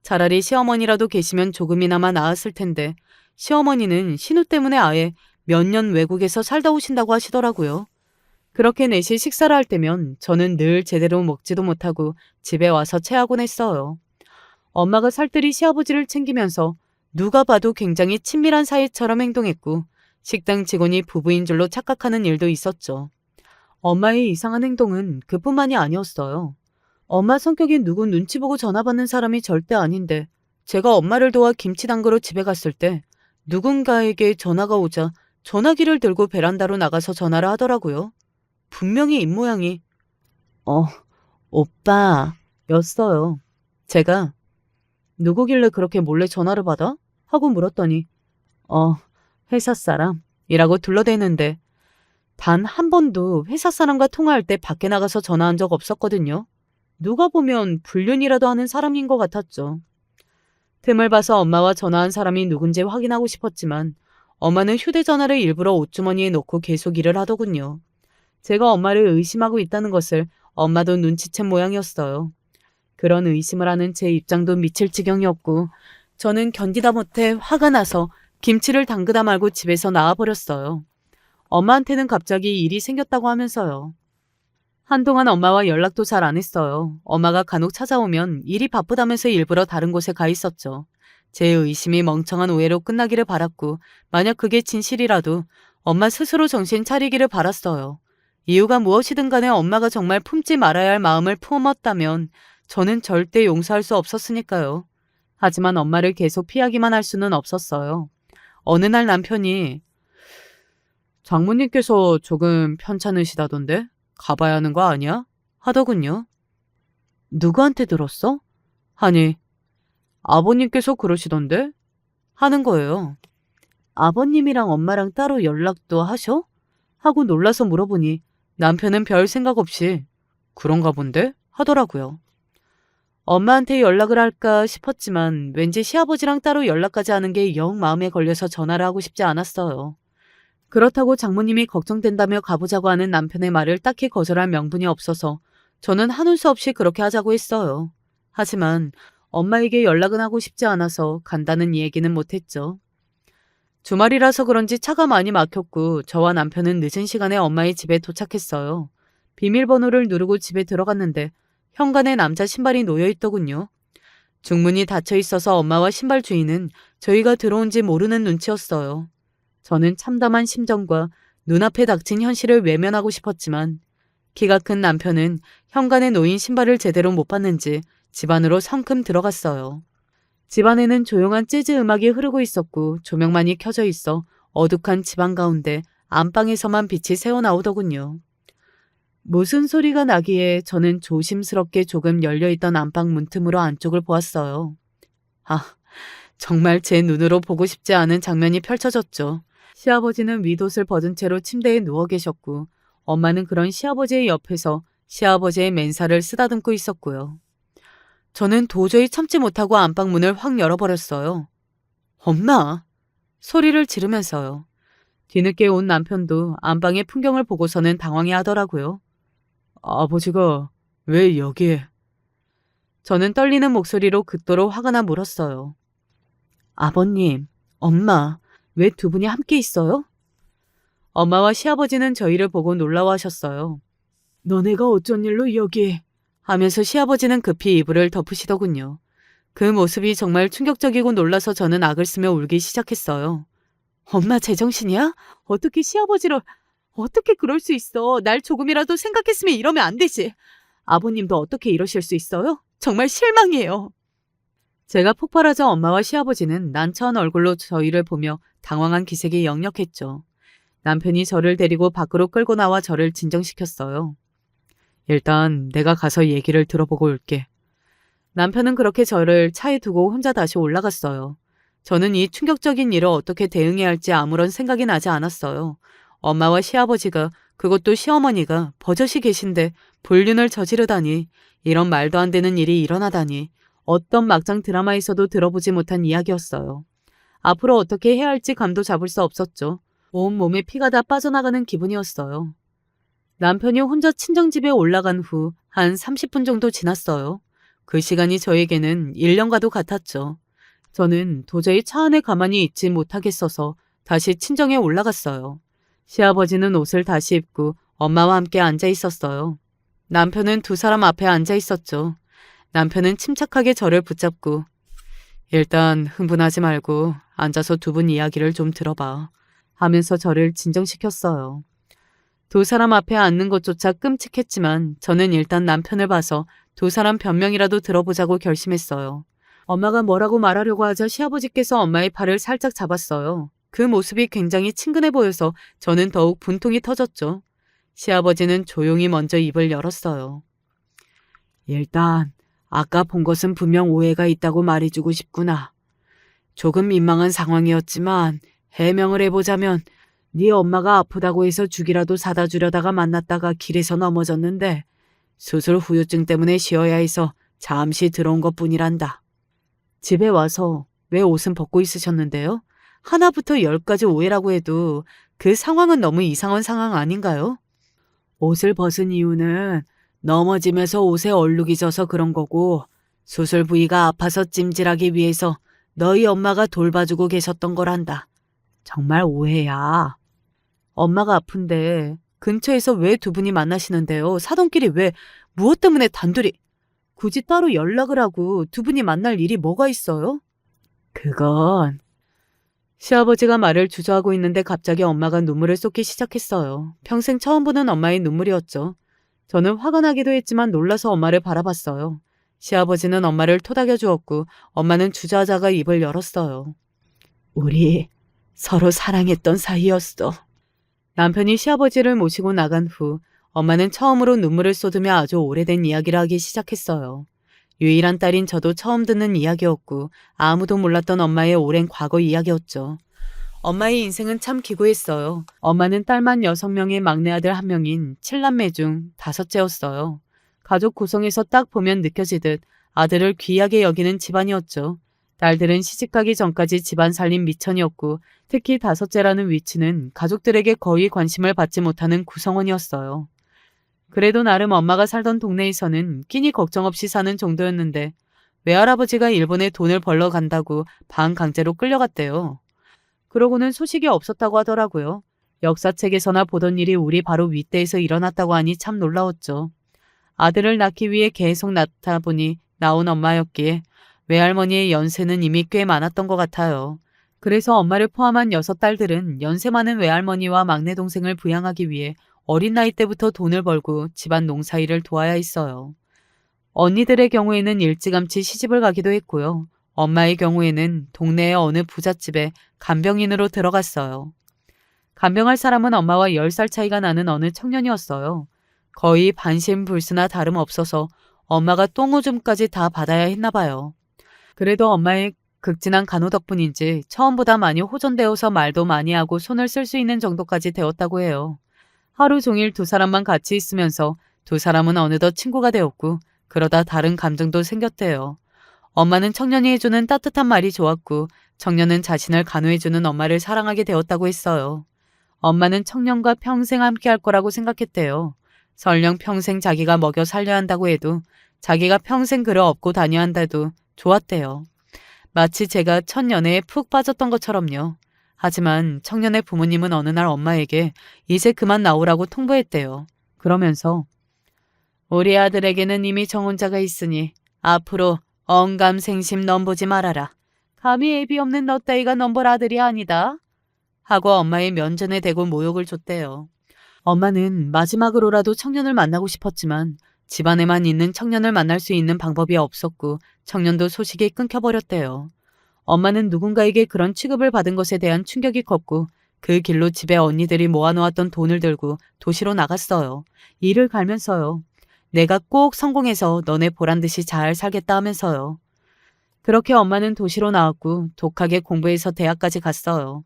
차라리 시어머니라도 계시면 조금이나마 나았을 텐데 시어머니는 신우 때문에 아예 몇 년 외국에서 살다 오신다고 하시더라고요. 그렇게 넷이 식사를 할 때면 저는 늘 제대로 먹지도 못하고 집에 와서 체하곤 했어요. 엄마가 살뜰히 시아버지를 챙기면서 누가 봐도 굉장히 친밀한 사이처럼 행동했고 식당 직원이 부부인 줄로 착각하는 일도 있었죠. 엄마의 이상한 행동은 그뿐만이 아니었어요. 엄마 성격이 누구 눈치 보고 전화 받는 사람이 절대 아닌데 제가 엄마를 도와 김치 담그러 집에 갔을 때 누군가에게 전화가 오자 전화기를 들고 베란다로 나가서 전화를 하더라고요. 분명히 입모양이 오빠였어요. 제가 누구길래 그렇게 몰래 전화를 받아? 하고 물었더니 회사 사람이라고 둘러대는데 단 한 번도 회사 사람과 통화할 때 밖에 나가서 전화한 적 없었거든요. 누가 보면 불륜이라도 하는 사람인 것 같았죠. 틈을 봐서 엄마와 전화한 사람이 누군지 확인하고 싶었지만 엄마는 휴대전화를 일부러 옷주머니에 넣고 계속 일을 하더군요. 제가 엄마를 의심하고 있다는 것을 엄마도 눈치챈 모양이었어요. 그런 의심을 하는 제 입장도 미칠 지경이었고 저는 견디다 못해 화가 나서 김치를 담그다 말고 집에서 나와버렸어요. 엄마한테는 갑자기 일이 생겼다고 하면서요. 한동안 엄마와 연락도 잘 안 했어요. 엄마가 간혹 찾아오면 일이 바쁘다면서 일부러 다른 곳에 가 있었죠. 제 의심이 멍청한 오해로 끝나기를 바랐고 만약 그게 진실이라도 엄마 스스로 정신 차리기를 바랐어요. 이유가 무엇이든 간에 엄마가 정말 품지 말아야 할 마음을 품었다면 저는 절대 용서할 수 없었으니까요. 하지만 엄마를 계속 피하기만 할 수는 없었어요. 어느 날 남편이 장모님께서 조금 편찮으시다던데 가봐야 하는 거 아니야? 하더군요. 누구한테 들었어? 아니, 아버님께서 그러시던데? 하는 거예요. 아버님이랑 엄마랑 따로 연락도 하셔? 하고 놀라서 물어보니 남편은 별 생각 없이 그런가 본데? 하더라고요. 엄마한테 연락을 할까 싶었지만 왠지 시아버지랑 따로 연락까지 하는 게 영 마음에 걸려서 전화를 하고 싶지 않았어요. 그렇다고 장모님이 걱정된다며 가보자고 하는 남편의 말을 딱히 거절할 명분이 없어서 저는 한올 수 없이 그렇게 하자고 했어요. 하지만 엄마에게 연락은 하고 싶지 않아서 간다는 얘기는 못했죠. 주말이라서 그런지 차가 많이 막혔고 저와 남편은 늦은 시간에 엄마의 집에 도착했어요. 비밀번호를 누르고 집에 들어갔는데 현관에 남자 신발이 놓여있더군요. 중문이 닫혀 있어서 엄마와 신발 주인은 저희가 들어온지 모르는 눈치였어요. 저는 참담한 심정과 눈앞에 닥친 현실을 외면하고 싶었지만 키가 큰 남편은 현관에 놓인 신발을 제대로 못 봤는지 집 안으로 성큼 들어갔어요. 집 안에는 조용한 재즈 음악이 흐르고 있었고 조명만이 켜져 있어 어둑한 집안 가운데 안방에서만 빛이 새어나오더군요. 무슨 소리가 나기에 저는 조심스럽게 조금 열려있던 안방 문틈으로 안쪽을 보았어요. 정말 제 눈으로 보고 싶지 않은 장면이 펼쳐졌죠. 시아버지는 윗옷을 벗은 채로 침대에 누워 계셨고 엄마는 그런 시아버지의 옆에서 시아버지의 맨살을 쓰다듬고 있었고요. 저는 도저히 참지 못하고 안방 문을 확 열어버렸어요. 엄마! 소리를 지르면서요. 뒤늦게 온 남편도 안방의 풍경을 보고서는 당황해 하더라고요. 아버지가 왜 여기에? 저는 떨리는 목소리로 극도로 화가 나 물었어요. 아버님, 엄마, 왜 두 분이 함께 있어요? 엄마와 시아버지는 저희를 보고 놀라워하셨어요. 너네가 어쩐 일로 여기에? 하면서 시아버지는 급히 이불을 덮으시더군요. 그 모습이 정말 충격적이고 놀라서 저는 악을 쓰며 울기 시작했어요. 엄마 제정신이야? 어떻게 시아버지를, 어떻게 그럴 수 있어? 날 조금이라도 생각했으면 이러면 안 되지. 아버님도 어떻게 이러실 수 있어요? 정말 실망이에요. 제가 폭발하자 엄마와 시아버지는 난처한 얼굴로 저희를 보며 당황한 기색이 역력했죠. 남편이 저를 데리고 밖으로 끌고 나와 저를 진정시켰어요. 일단 내가 가서 얘기를 들어보고 올게. 남편은 그렇게 저를 차에 두고 혼자 다시 올라갔어요. 저는 이 충격적인 일을 어떻게 대응해야 할지 아무런 생각이 나지 않았어요. 엄마와 시아버지가, 그것도 시어머니가 버젓이 계신데 불륜을 저지르다니, 이런 말도 안 되는 일이 일어나다니, 어떤 막장 드라마에서도 들어보지 못한 이야기였어요. 앞으로 어떻게 해야 할지 감도 잡을 수 없었죠. 온몸에 피가 다 빠져나가는 기분이었어요. 남편이 혼자 친정집에 올라간 후 한 30분 정도 지났어요. 그 시간이 저에게는 1년과도 같았죠. 저는 도저히 차 안에 가만히 있지 못하겠어서 다시 친정에 올라갔어요. 시아버지는 옷을 다시 입고 엄마와 함께 앉아 있었어요. 남편은 두 사람 앞에 앉아 있었죠. 남편은 침착하게 저를 붙잡고 일단 흥분하지 말고 앉아서 두 분 이야기를 좀 들어봐 하면서 저를 진정시켰어요. 두 사람 앞에 앉는 것조차 끔찍했지만 저는 일단 남편을 봐서 두 사람 변명이라도 들어보자고 결심했어요. 엄마가 뭐라고 말하려고 하자 시아버지께서 엄마의 팔을 살짝 잡았어요. 그 모습이 굉장히 친근해 보여서 저는 더욱 분통이 터졌죠. 시아버지는 조용히 먼저 입을 열었어요. 일단 아까 본 것은 분명 오해가 있다고 말해주고 싶구나. 조금 민망한 상황이었지만 해명을 해보자면 네 엄마가 아프다고 해서 죽이라도 사다 주려다가 만났다가 길에서 넘어졌는데 수술 후유증 때문에 쉬어야 해서 잠시 들어온 것뿐이란다. 집에 와서 왜 옷은 벗고 있으셨는데요? 하나부터 10까지 오해라고 해도 그 상황은 너무 이상한 상황 아닌가요? 옷을 벗은 이유는 넘어지면서 옷에 얼룩이 져서 그런 거고 수술 부위가 아파서 찜질하기 위해서 너희 엄마가 돌봐주고 계셨던 거란다. 정말 오해야. 엄마가 아픈데 근처에서 왜 두 분이 만나시는데요? 사돈끼리 왜 무엇 때문에 단둘이 굳이 따로 연락을 하고 두 분이 만날 일이 뭐가 있어요? 그건 시아버지가 말을 주저하고 있는데 갑자기 엄마가 눈물을 쏟기 시작했어요. 평생 처음 보는 엄마의 눈물이었죠. 저는 화가 나기도 했지만 놀라서 엄마를 바라봤어요. 시아버지는 엄마를 토닥여 주었고 엄마는 주저하다가 입을 열었어요. 우리 서로 사랑했던 사이였어. 남편이 시아버지를 모시고 나간 후 엄마는 처음으로 눈물을 쏟으며 아주 오래된 이야기를 하기 시작했어요. 유일한 딸인 저도 처음 듣는 이야기였고 아무도 몰랐던 엄마의 오랜 과거 이야기였죠. 엄마의 인생은 참 기구했어요. 엄마는 딸만 6명의 막내 아들 1명인 7남매 중 5째였어요. 가족 구성에서 딱 보면 느껴지듯 아들을 귀하게 여기는 집안이었죠. 딸들은 시집가기 전까지 집안 살림 미천이었고 특히 5째라는 위치는 가족들에게 거의 관심을 받지 못하는 구성원이었어요. 그래도 나름 엄마가 살던 동네에서는 끼니 걱정 없이 사는 정도였는데 외할아버지가 일본에 돈을 벌러 간다고 반강제로 끌려갔대요. 그러고는 소식이 없었다고 하더라고요. 역사책에서나 보던 일이 우리 바로 윗대에서 일어났다고 하니 참 놀라웠죠. 아들을 낳기 위해 계속 낳다 보니 나온 엄마였기에 외할머니의 연세는 이미 꽤 많았던 것 같아요. 그래서 엄마를 포함한 6딸들은 연세 많은 외할머니와 막내 동생을 부양하기 위해 어린 나이 때부터 돈을 벌고 집안 농사일을 도와야 했어요. 언니들의 경우에는 일찌감치 시집을 가기도 했고요. 엄마의 경우에는 동네의 어느 부잣집에 간병인으로 들어갔어요. 간병할 사람은 엄마와 10살 차이가 나는 어느 청년이었어요. 거의 반신불수나 다름없어서 엄마가 똥오줌까지 다 받아야 했나 봐요. 그래도 엄마의 극진한 간호 덕분인지 처음보다 많이 호전되어서 말도 많이 하고 손을 쓸 수 있는 정도까지 되었다고 해요. 하루 종일 두 사람만 같이 있으면서 두 사람은 어느덧 친구가 되었고 그러다 다른 감정도 생겼대요. 엄마는 청년이 해주는 따뜻한 말이 좋았고 청년은 자신을 간호해주는 엄마를 사랑하게 되었다고 했어요. 엄마는 청년과 평생 함께할 거라고 생각했대요. 설령 평생 자기가 먹여 살려야 한다고 해도 자기가 평생 그를 업고 다녀야 한다도 좋았대요. 마치 제가 첫 연애에 푹 빠졌던 것처럼요. 하지만 청년의 부모님은 어느 날 엄마에게 이제 그만 나오라고 통보했대요. 그러면서 우리 아들에게는 이미 정혼자가 있으니 앞으로 언감생심 넘보지 말아라. 감히 애비 없는 너 따위가 넘볼 아들이 아니다. 하고 엄마의 면전에 대고 모욕을 줬대요. 엄마는 마지막으로라도 청년을 만나고 싶었지만 집안에만 있는 청년을 만날 수 있는 방법이 없었고 청년도 소식이 끊겨버렸대요. 엄마는 누군가에게 그런 취급을 받은 것에 대한 충격이 컸고 그 길로 집에 언니들이 모아놓았던 돈을 들고 도시로 나갔어요. 일을 갈면서요. 내가 꼭 성공해서 너네 보란 듯이 잘 살겠다 하면서요. 그렇게 엄마는 도시로 나왔고 독하게 공부해서 대학까지 갔어요.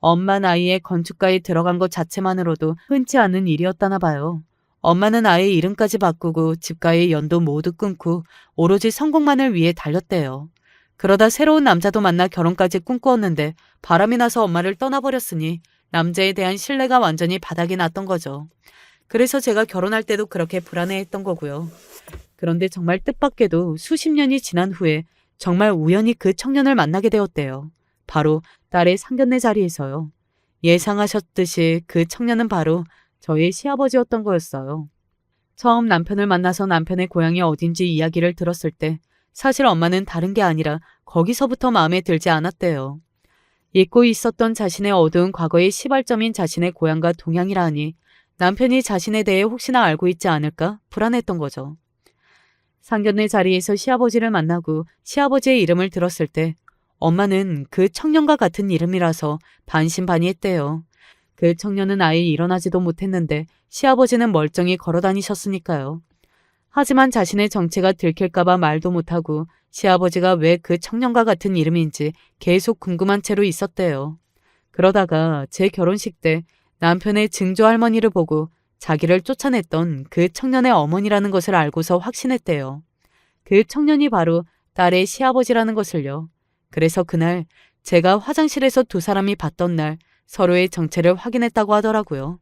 엄마 나이에 건축가에 들어간 것 자체만으로도 흔치 않은 일이었다나 봐요. 엄마는 아예 이름까지 바꾸고 집과의 연도 모두 끊고 오로지 성공만을 위해 달렸대요. 그러다 새로운 남자도 만나 결혼까지 꿈꾸었는데 바람이 나서 엄마를 떠나버렸으니 남자에 대한 신뢰가 완전히 바닥이 났던 거죠. 그래서 제가 결혼할 때도 그렇게 불안해했던 거고요. 그런데 정말 뜻밖에도 수십 년이 지난 후에 정말 우연히 그 청년을 만나게 되었대요. 바로 딸의 상견례 자리에서요. 예상하셨듯이 그 청년은 바로 저의 시아버지였던 거였어요. 처음 남편을 만나서 남편의 고향이 어딘지 이야기를 들었을 때 사실 엄마는 다른 게 아니라 거기서부터 마음에 들지 않았대요. 잊고 있었던 자신의 어두운 과거의 시발점인 자신의 고향과 동양이라 하니 남편이 자신에 대해 혹시나 알고 있지 않을까 불안했던 거죠. 상견례 자리에서 시아버지를 만나고 시아버지의 이름을 들었을 때 엄마는 그 청년과 같은 이름이라서 반신반의했대요. 그 청년은 아예 일어나지도 못했는데 시아버지는 멀쩡히 걸어 다니셨으니까요. 하지만 자신의 정체가 들킬까봐 말도 못하고 시아버지가 왜 그 청년과 같은 이름인지 계속 궁금한 채로 있었대요. 그러다가 제 결혼식 때 남편의 증조 할머니를 보고 자기를 쫓아냈던 그 청년의 어머니라는 것을 알고서 확신했대요. 그 청년이 바로 딸의 시아버지라는 것을요. 그래서 그날 제가 화장실에서 두 사람이 봤던 날 서로의 정체를 확인했다고 하더라고요.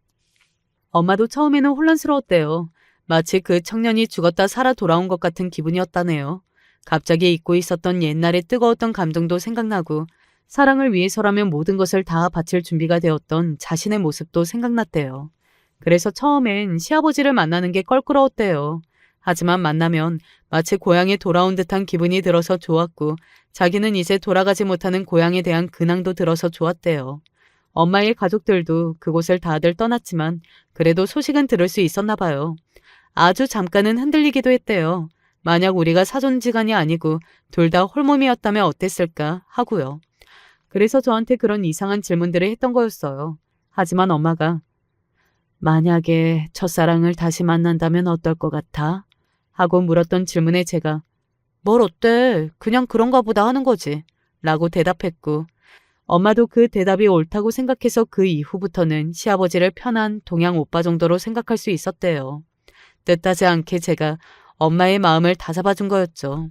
엄마도 처음에는 혼란스러웠대요. 마치 그 청년이 죽었다 살아 돌아온 것 같은 기분이었다네요. 갑자기 잊고 있었던 옛날의 뜨거웠던 감정도 생각나고 사랑을 위해서라면 모든 것을 다 바칠 준비가 되었던 자신의 모습도 생각났대요. 그래서 처음엔 시아버지를 만나는 게 껄끄러웠대요. 하지만 만나면 마치 고향에 돌아온 듯한 기분이 들어서 좋았고 자기는 이제 돌아가지 못하는 고향에 대한 근황도 들어서 좋았대요. 엄마의 가족들도 그곳을 다들 떠났지만 그래도 소식은 들을 수 있었나 봐요. 아주 잠깐은 흔들리기도 했대요. 만약 우리가 사돈지간이 아니고 둘 다 홀몸이었다면 어땠을까 하고요. 그래서 저한테 그런 이상한 질문들을 했던 거였어요. 하지만 엄마가 만약에 첫사랑을 다시 만난다면 어떨 것 같아? 하고 물었던 질문에 제가 뭘 어때? 그냥 그런가 보다 하는 거지. 라고 대답했고 엄마도 그 대답이 옳다고 생각해서 그 이후부터는 시아버지를 편한 동양 오빠 정도로 생각할 수 있었대요. 뜻하지 않게 제가 엄마의 마음을 다잡아준 거였죠.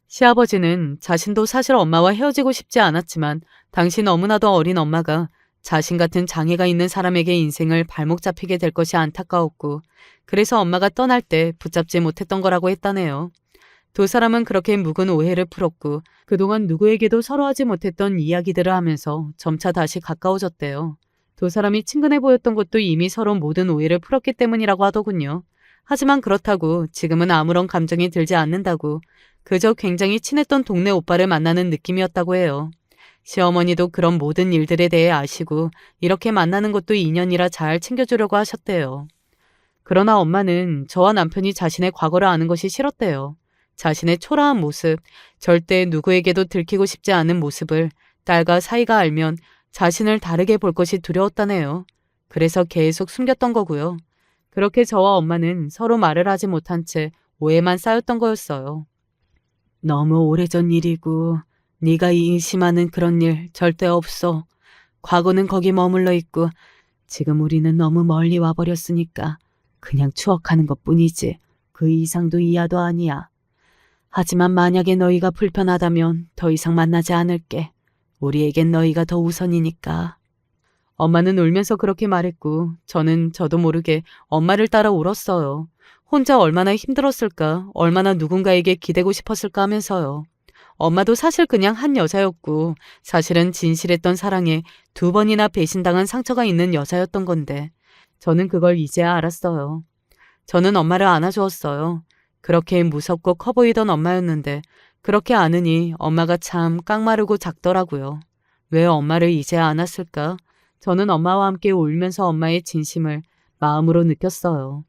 시아버지는 자신도 사실 엄마와 헤어지고 싶지 않았지만 당시 너무나도 어린 엄마가 자신 같은 장애가 있는 사람에게 인생을 발목 잡히게 될 것이 안타까웠고 그래서 엄마가 떠날 때 붙잡지 못했던 거라고 했다네요. 두 사람은 그렇게 묵은 오해를 풀었고 그동안 누구에게도 서로 하지 못했던 이야기들을 하면서 점차 다시 가까워졌대요. 두 사람이 친근해 보였던 것도 이미 서로 모든 오해를 풀었기 때문이라고 하더군요. 하지만 그렇다고 지금은 아무런 감정이 들지 않는다고 그저 굉장히 친했던 동네 오빠를 만나는 느낌이었다고 해요. 시어머니도 그런 모든 일들에 대해 아시고 이렇게 만나는 것도 인연이라 잘 챙겨주려고 하셨대요. 그러나 엄마는 저와 남편이 자신의 과거를 아는 것이 싫었대요. 자신의 초라한 모습, 절대 누구에게도 들키고 싶지 않은 모습을 딸과 사이가 알면 자신을 다르게 볼 것이 두려웠다네요. 그래서 계속 숨겼던 거고요. 그렇게 저와 엄마는 서로 말을 하지 못한 채 오해만 쌓였던 거였어요. 너무 오래전 일이고 네가 의심하는 그런 일 절대 없어. 과거는 거기 머물러 있고 지금 우리는 너무 멀리 와버렸으니까 그냥 추억하는 것뿐이지 그 이상도 이하도 아니야. 하지만 만약에 너희가 불편하다면 더 이상 만나지 않을게. 우리에겐 너희가 더 우선이니까. 엄마는 울면서 그렇게 말했고 저는 저도 모르게 엄마를 따라 울었어요. 혼자 얼마나 힘들었을까, 얼마나 누군가에게 기대고 싶었을까 하면서요. 엄마도 사실 그냥 한 여자였고 사실은 진실했던 사랑에 두 번이나 배신당한 상처가 있는 여자였던 건데 저는 그걸 이제야 알았어요. 저는 엄마를 안아주었어요. 그렇게 무섭고 커 보이던 엄마였는데 그렇게 안으니 엄마가 참 깡마르고 작더라고요. 왜 엄마를 이제 안았을까? 저는 엄마와 함께 울면서 엄마의 진심을 마음으로 느꼈어요.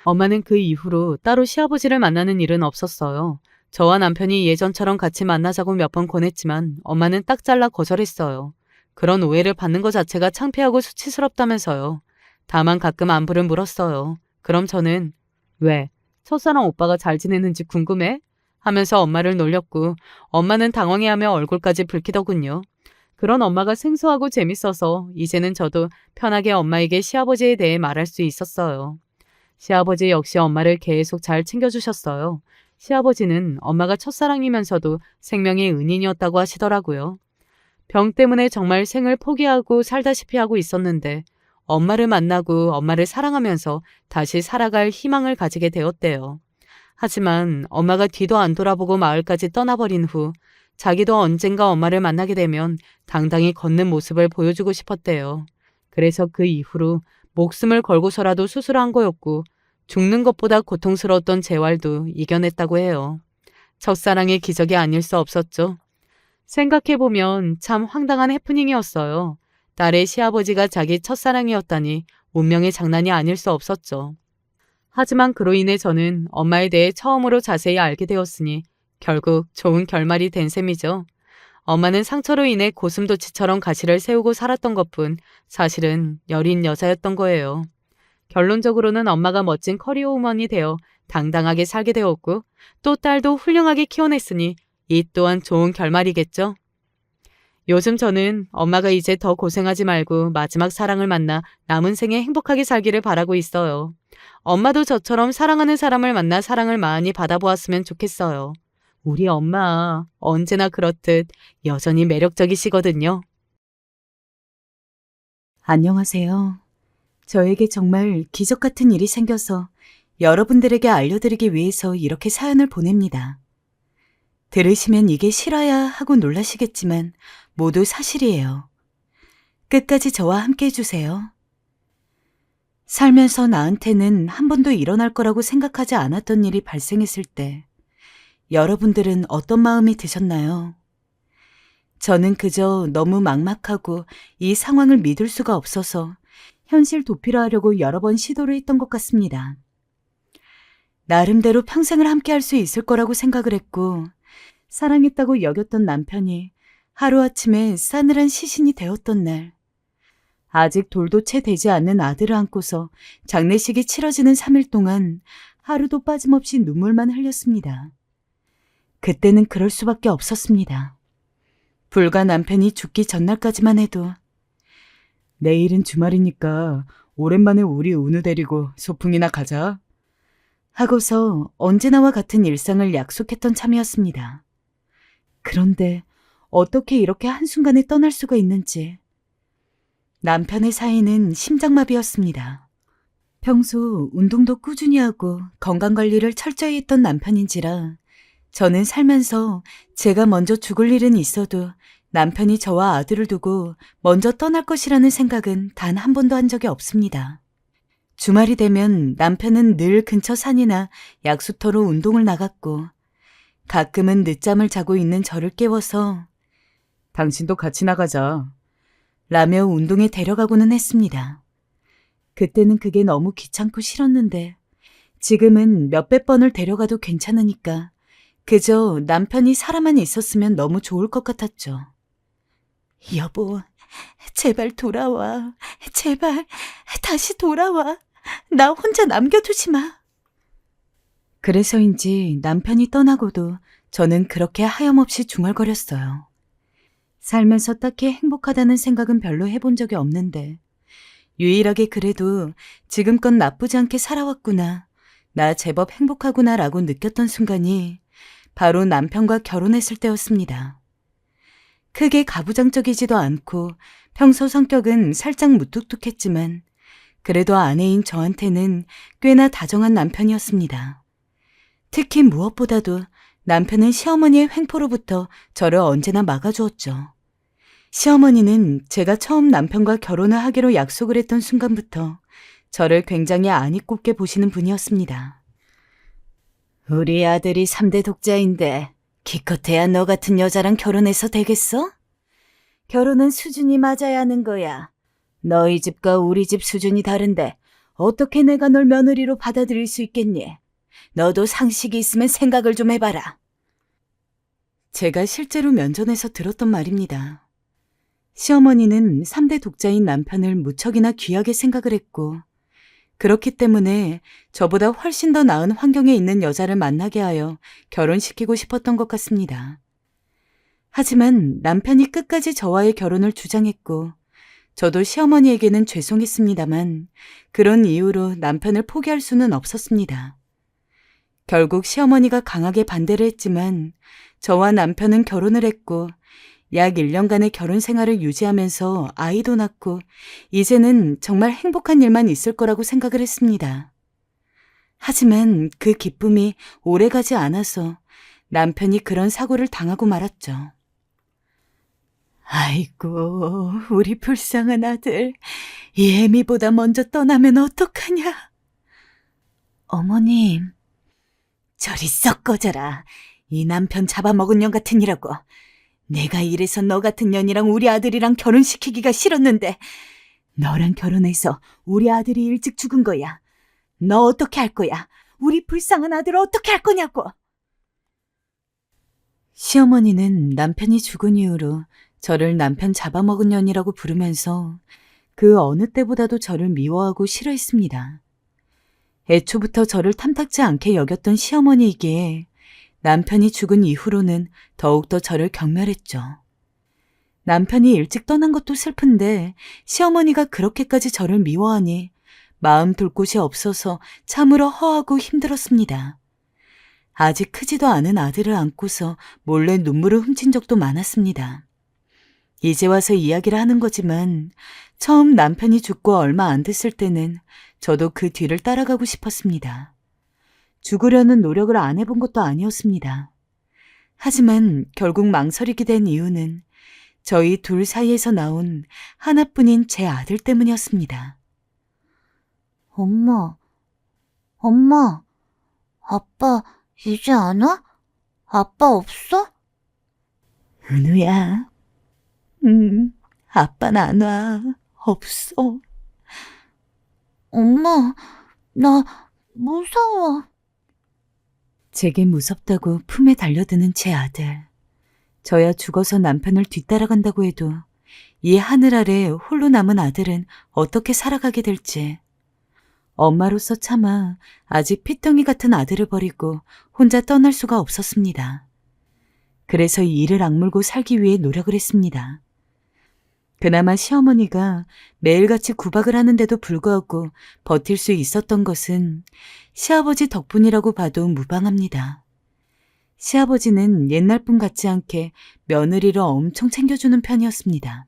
엄마는 그 이후로 따로 시아버지를 만나는 일은 없었어요. 저와 남편이 예전처럼 같이 만나자고 몇 번 권했지만 엄마는 딱 잘라 거절했어요. 그런 오해를 받는 것 자체가 창피하고 수치스럽다면서요. 다만 가끔 안부를 물었어요. 그럼 저는 왜? 첫사랑 오빠가 잘 지내는지 궁금해? 하면서 엄마를 놀렸고 엄마는 당황해하며 얼굴까지 붉히더군요. 그런 엄마가 생소하고 재밌어서 이제는 저도 편하게 엄마에게 시아버지에 대해 말할 수 있었어요. 시아버지 역시 엄마를 계속 잘 챙겨주셨어요. 시아버지는 엄마가 첫사랑이면서도 생명의 은인이었다고 하시더라고요. 병 때문에 정말 생을 포기하고 살다시피 하고 있었는데 엄마를 만나고 엄마를 사랑하면서 다시 살아갈 희망을 가지게 되었대요. 하지만 엄마가 뒤도 안 돌아보고 마을까지 떠나버린 후 자기도 언젠가 엄마를 만나게 되면 당당히 걷는 모습을 보여주고 싶었대요. 그래서 그 이후로 목숨을 걸고서라도 수술한 거였고 죽는 것보다 고통스러웠던 재활도 이겨냈다고 해요. 첫사랑의 기적이 아닐 수 없었죠. 생각해보면 참 황당한 해프닝이었어요. 딸의 시아버지가 자기 첫사랑이었다니 운명의 장난이 아닐 수 없었죠. 하지만 그로 인해 저는 엄마에 대해 처음으로 자세히 알게 되었으니 결국 좋은 결말이 된 셈이죠. 엄마는 상처로 인해 고슴도치처럼 가시를 세우고 살았던 것뿐 사실은 여린 여자였던 거예요. 결론적으로는 엄마가 멋진 커리어 우먼이 되어 당당하게 살게 되었고 또 딸도 훌륭하게 키워냈으니 이 또한 좋은 결말이겠죠. 요즘 저는 엄마가 이제 더 고생하지 말고 마지막 사랑을 만나 남은 생에 행복하게 살기를 바라고 있어요. 엄마도 저처럼 사랑하는 사람을 만나 사랑을 많이 받아보았으면 좋겠어요. 우리 엄마 언제나 그렇듯 여전히 매력적이시거든요. 안녕하세요. 저에게 정말 기적 같은 일이 생겨서 여러분들에게 알려드리기 위해서 이렇게 사연을 보냅니다. 들으시면 이게 실화야 하고 놀라시겠지만 모두 사실이에요. 끝까지 저와 함께 해주세요. 살면서 나한테는 한 번도 일어날 거라고 생각하지 않았던 일이 발생했을 때 여러분들은 어떤 마음이 드셨나요? 저는 그저 너무 막막하고 이 상황을 믿을 수가 없어서 현실 도피를 하려고 여러 번 시도를 했던 것 같습니다. 나름대로 평생을 함께 할 수 있을 거라고 생각을 했고 사랑했다고 여겼던 남편이 하루아침에 싸늘한 시신이 되었던 날, 아직 돌도 채 되지 않는 아들을 안고서 장례식이 치러지는 3일 동안 하루도 빠짐없이 눈물만 흘렸습니다. 그때는 그럴 수밖에 없었습니다. 불과 남편이 죽기 전날까지만 해도 내일은 주말이니까 오랜만에 우리 은우 데리고 소풍이나 가자 하고서 언제나와 같은 일상을 약속했던 참이었습니다. 그런데 어떻게 이렇게 한순간에 떠날 수가 있는지. 남편의 사인은 심장마비였습니다. 평소 운동도 꾸준히 하고 건강관리를 철저히 했던 남편인지라 저는 살면서 제가 먼저 죽을 일은 있어도 남편이 저와 아들을 두고 먼저 떠날 것이라는 생각은 단 한 번도 한 적이 없습니다. 주말이 되면 남편은 늘 근처 산이나 약수터로 운동을 나갔고 가끔은 늦잠을 자고 있는 저를 깨워서 당신도 같이 나가자 라며 운동에 데려가고는 했습니다. 그때는 그게 너무 귀찮고 싫었는데 지금은 몇백 번을 데려가도 괜찮으니까 그저 남편이 살아만 있었으면 너무 좋을 것 같았죠. 여보, 제발 돌아와. 제발 다시 돌아와. 나 혼자 남겨두지 마. 그래서인지 남편이 떠나고도 저는 그렇게 하염없이 중얼거렸어요. 살면서 딱히 행복하다는 생각은 별로 해본 적이 없는데 유일하게 그래도 지금껏 나쁘지 않게 살아왔구나. 나 제법 행복하구나 라고 느꼈던 순간이 바로 남편과 결혼했을 때였습니다. 크게 가부장적이지도 않고 평소 성격은 살짝 무뚝뚝했지만 그래도 아내인 저한테는 꽤나 다정한 남편이었습니다. 특히 무엇보다도 남편은 시어머니의 횡포로부터 저를 언제나 막아주었죠. 시어머니는 제가 처음 남편과 결혼을 하기로 약속을 했던 순간부터 저를 굉장히 안입곱게 보시는 분이었습니다. 우리 아들이 3대 독자인데 기껏해야 너 같은 여자랑 결혼해서 되겠어? 결혼은 수준이 맞아야 하는 거야. 너희 집과 우리 집 수준이 다른데 어떻게 내가 널 며느리로 받아들일 수 있겠니? 너도 상식이 있으면 생각을 좀 해봐라. 제가 실제로 면전에서 들었던 말입니다. 시어머니는 3대 독자인 남편을 무척이나 귀하게 생각을 했고, 그렇기 때문에 저보다 훨씬 더 나은 환경에 있는 여자를 만나게 하여 결혼시키고 싶었던 것 같습니다. 하지만 남편이 끝까지 저와의 결혼을 주장했고, 저도 시어머니에게는 죄송했습니다만 그런 이유로 남편을 포기할 수는 없었습니다. 결국 시어머니가 강하게 반대를 했지만 저와 남편은 결혼을 했고 약 1년간의 결혼 생활을 유지하면서 아이도 낳고 이제는 정말 행복한 일만 있을 거라고 생각을 했습니다. 하지만 그 기쁨이 오래가지 않아서 남편이 그런 사고를 당하고 말았죠. 아이고, 우리 불쌍한 아들. 예미보다 먼저 떠나면 어떡하냐. 어머님, 저리 썩 꺼져라. 이 남편 잡아먹은 년 같은 이라고. 내가 이래서 너 같은 년이랑 우리 아들이랑 결혼시키기가 싫었는데 너랑 결혼해서 우리 아들이 일찍 죽은 거야. 너 어떻게 할 거야? 우리 불쌍한 아들 어떻게 할 거냐고. 시어머니는 남편이 죽은 이후로 저를 남편 잡아먹은 년이라고 부르면서 그 어느 때보다도 저를 미워하고 싫어했습니다. 애초부터 저를 탐탁지 않게 여겼던 시어머니이기에 남편이 죽은 이후로는 더욱더 저를 경멸했죠. 남편이 일찍 떠난 것도 슬픈데 시어머니가 그렇게까지 저를 미워하니 마음 둘 곳이 없어서 참으로 허하고 힘들었습니다. 아직 크지도 않은 아들을 안고서 몰래 눈물을 훔친 적도 많았습니다. 이제 와서 이야기를 하는 거지만 처음 남편이 죽고 얼마 안 됐을 때는 저도 그 뒤를 따라가고 싶었습니다. 죽으려는 노력을 안 해본 것도 아니었습니다. 하지만 결국 망설이게 된 이유는 저희 둘 사이에서 나온 하나뿐인 제 아들 때문이었습니다. 엄마, 아빠 이제 안 와? 아빠 없어? 은우야, 아빠는 안 와. 없어. 엄마, 나 무서워. 제게 무섭다고 품에 달려드는 제 아들. 저야 죽어서 남편을 뒤따라간다고 해도 이 하늘 아래 홀로 남은 아들은 어떻게 살아가게 될지. 엄마로서 차마 아직 핏덩이 같은 아들을 버리고 혼자 떠날 수가 없었습니다. 그래서 이를 악물고 살기 위해 노력을 했습니다. 그나마 시어머니가 매일같이 구박을 하는데도 불구하고 버틸 수 있었던 것은 시아버지 덕분이라고 봐도 무방합니다. 시아버지는 옛날 분 같지 않게 며느리를 엄청 챙겨주는 편이었습니다.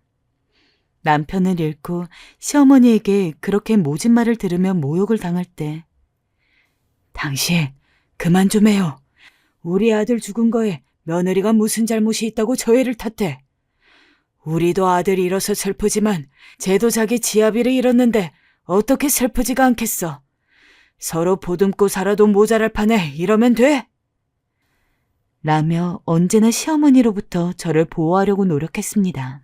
남편을 잃고 시어머니에게 그렇게 모진 말을 들으며 모욕을 당할 때 당신 그만 좀 해요. 우리 아들 죽은 거에 며느리가 무슨 잘못이 있다고 저 애를 탓해. 우리도 아들 잃어서 슬프지만 쟤도 자기 지아비를 잃었는데 어떻게 슬프지가 않겠어. 서로 보듬고 살아도 모자랄 판에 이러면 돼? 라며 언제나 시어머니로부터 저를 보호하려고 노력했습니다.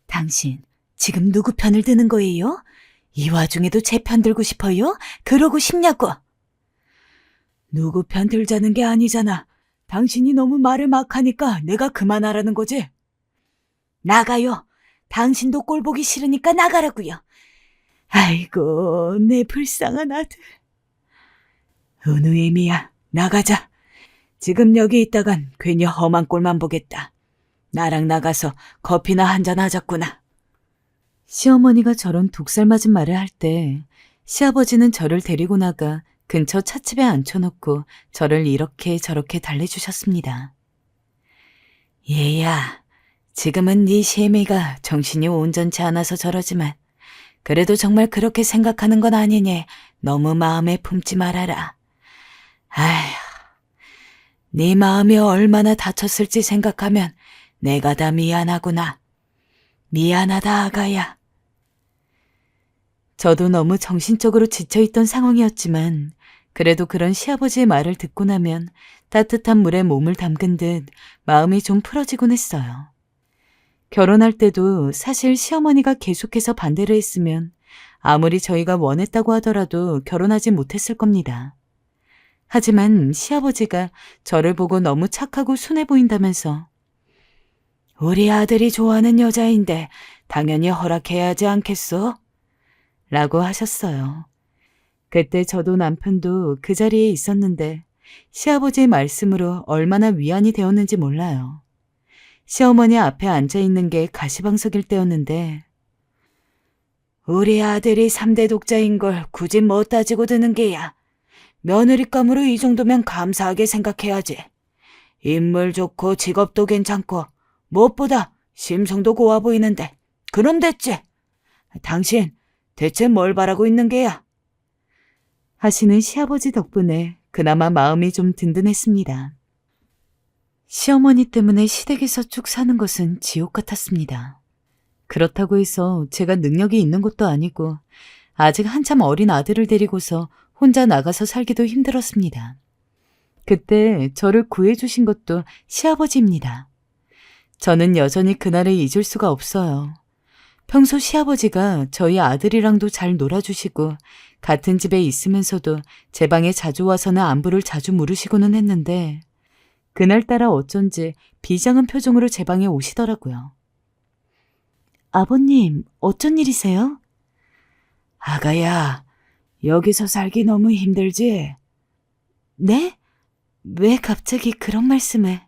당신 지금 누구 편을 드는 거예요? 이 와중에도 제 편 들고 싶어요? 그러고 싶냐고. 누구 편 들자는 게 아니잖아. 당신이 너무 말을 막 하니까 내가 그만하라는 거지. 나가요. 당신도 꼴 보기 싫으니까 나가라고요. 아이고, 내 불쌍한 아들. 은우애미야, 나가자. 지금 여기 있다간 괜히 험한 꼴만 보겠다. 나랑 나가서 커피나 한잔 하자꾸나. 시어머니가 저런 독살맞은 말을 할 때 시아버지는 저를 데리고 나가 근처 찻집에 앉혀놓고 저를 이렇게 저렇게 달래주셨습니다. 얘야, 지금은 네 시애미가 정신이 온전치 않아서 저러지만 그래도 정말 그렇게 생각하는 건 아니니 너무 마음에 품지 말아라. 아휴, 네 마음이 얼마나 다쳤을지 생각하면 내가 다 미안하구나. 미안하다 아가야. 저도 너무 정신적으로 지쳐있던 상황이었지만 그래도 그런 시아버지의 말을 듣고 나면 따뜻한 물에 몸을 담근 듯 마음이 좀 풀어지곤 했어요. 결혼할 때도 사실 시어머니가 계속해서 반대를 했으면 아무리 저희가 원했다고 하더라도 결혼하지 못했을 겁니다. 하지만 시아버지가 저를 보고 너무 착하고 순해 보인다면서 우리 아들이 좋아하는 여자인데 당연히 허락해야 하지 않겠어? 라고 하셨어요. 그때 저도 남편도 그 자리에 있었는데 시아버지의 말씀으로 얼마나 위안이 되었는지 몰라요. 시어머니 앞에 앉아있는 게 가시방석일 때였는데 우리 아들이 3대 독자인 걸 굳이 뭐 따지고 드는 게야. 며느리감으로 이 정도면 감사하게 생각해야지. 인물 좋고 직업도 괜찮고 무엇보다 심성도 고와 보이는데 그럼 됐지. 당신 대체 뭘 바라고 있는 게야? 하시는 시아버지 덕분에 그나마 마음이 좀 든든했습니다. 시어머니 때문에 시댁에서 쭉 사는 것은 지옥 같았습니다. 그렇다고 해서 제가 능력이 있는 것도 아니고 아직 한참 어린 아들을 데리고서 혼자 나가서 살기도 힘들었습니다. 그때 저를 구해주신 것도 시아버지입니다. 저는 여전히 그날을 잊을 수가 없어요. 평소 시아버지가 저희 아들이랑도 잘 놀아주시고 같은 집에 있으면서도 제 방에 자주 와서는 안부를 자주 물으시고는 했는데 그날따라 어쩐지 비장한 표정으로 제 방에 오시더라고요. 아버님, 어쩐 일이세요? 아가야, 여기서 살기 너무 힘들지? 네? 왜 갑자기 그런 말씀을?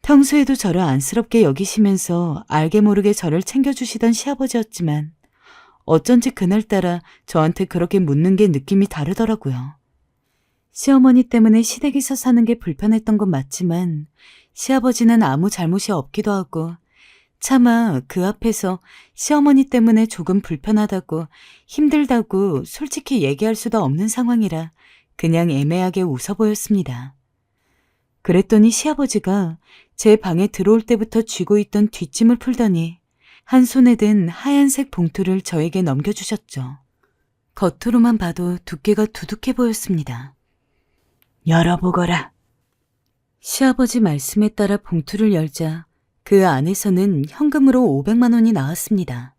평소에도 저를 안쓰럽게 여기시면서 알게 모르게 저를 챙겨주시던 시아버지였지만 어쩐지 그날따라 저한테 그렇게 묻는 게 느낌이 다르더라고요. 시어머니 때문에 시댁에서 사는 게 불편했던 건 맞지만 시아버지는 아무 잘못이 없기도 하고 차마 그 앞에서 시어머니 때문에 조금 불편하다고 힘들다고 솔직히 얘기할 수도 없는 상황이라 그냥 애매하게 웃어 보였습니다. 그랬더니 시아버지가 제 방에 들어올 때부터 쥐고 있던 뒷짐을 풀더니 한 손에 든 하얀색 봉투를 저에게 넘겨주셨죠. 겉으로만 봐도 두께가 두둑해 보였습니다. 열어보거라. 시아버지 말씀에 따라 봉투를 열자 그 안에서는 현금으로 500만 원이 나왔습니다.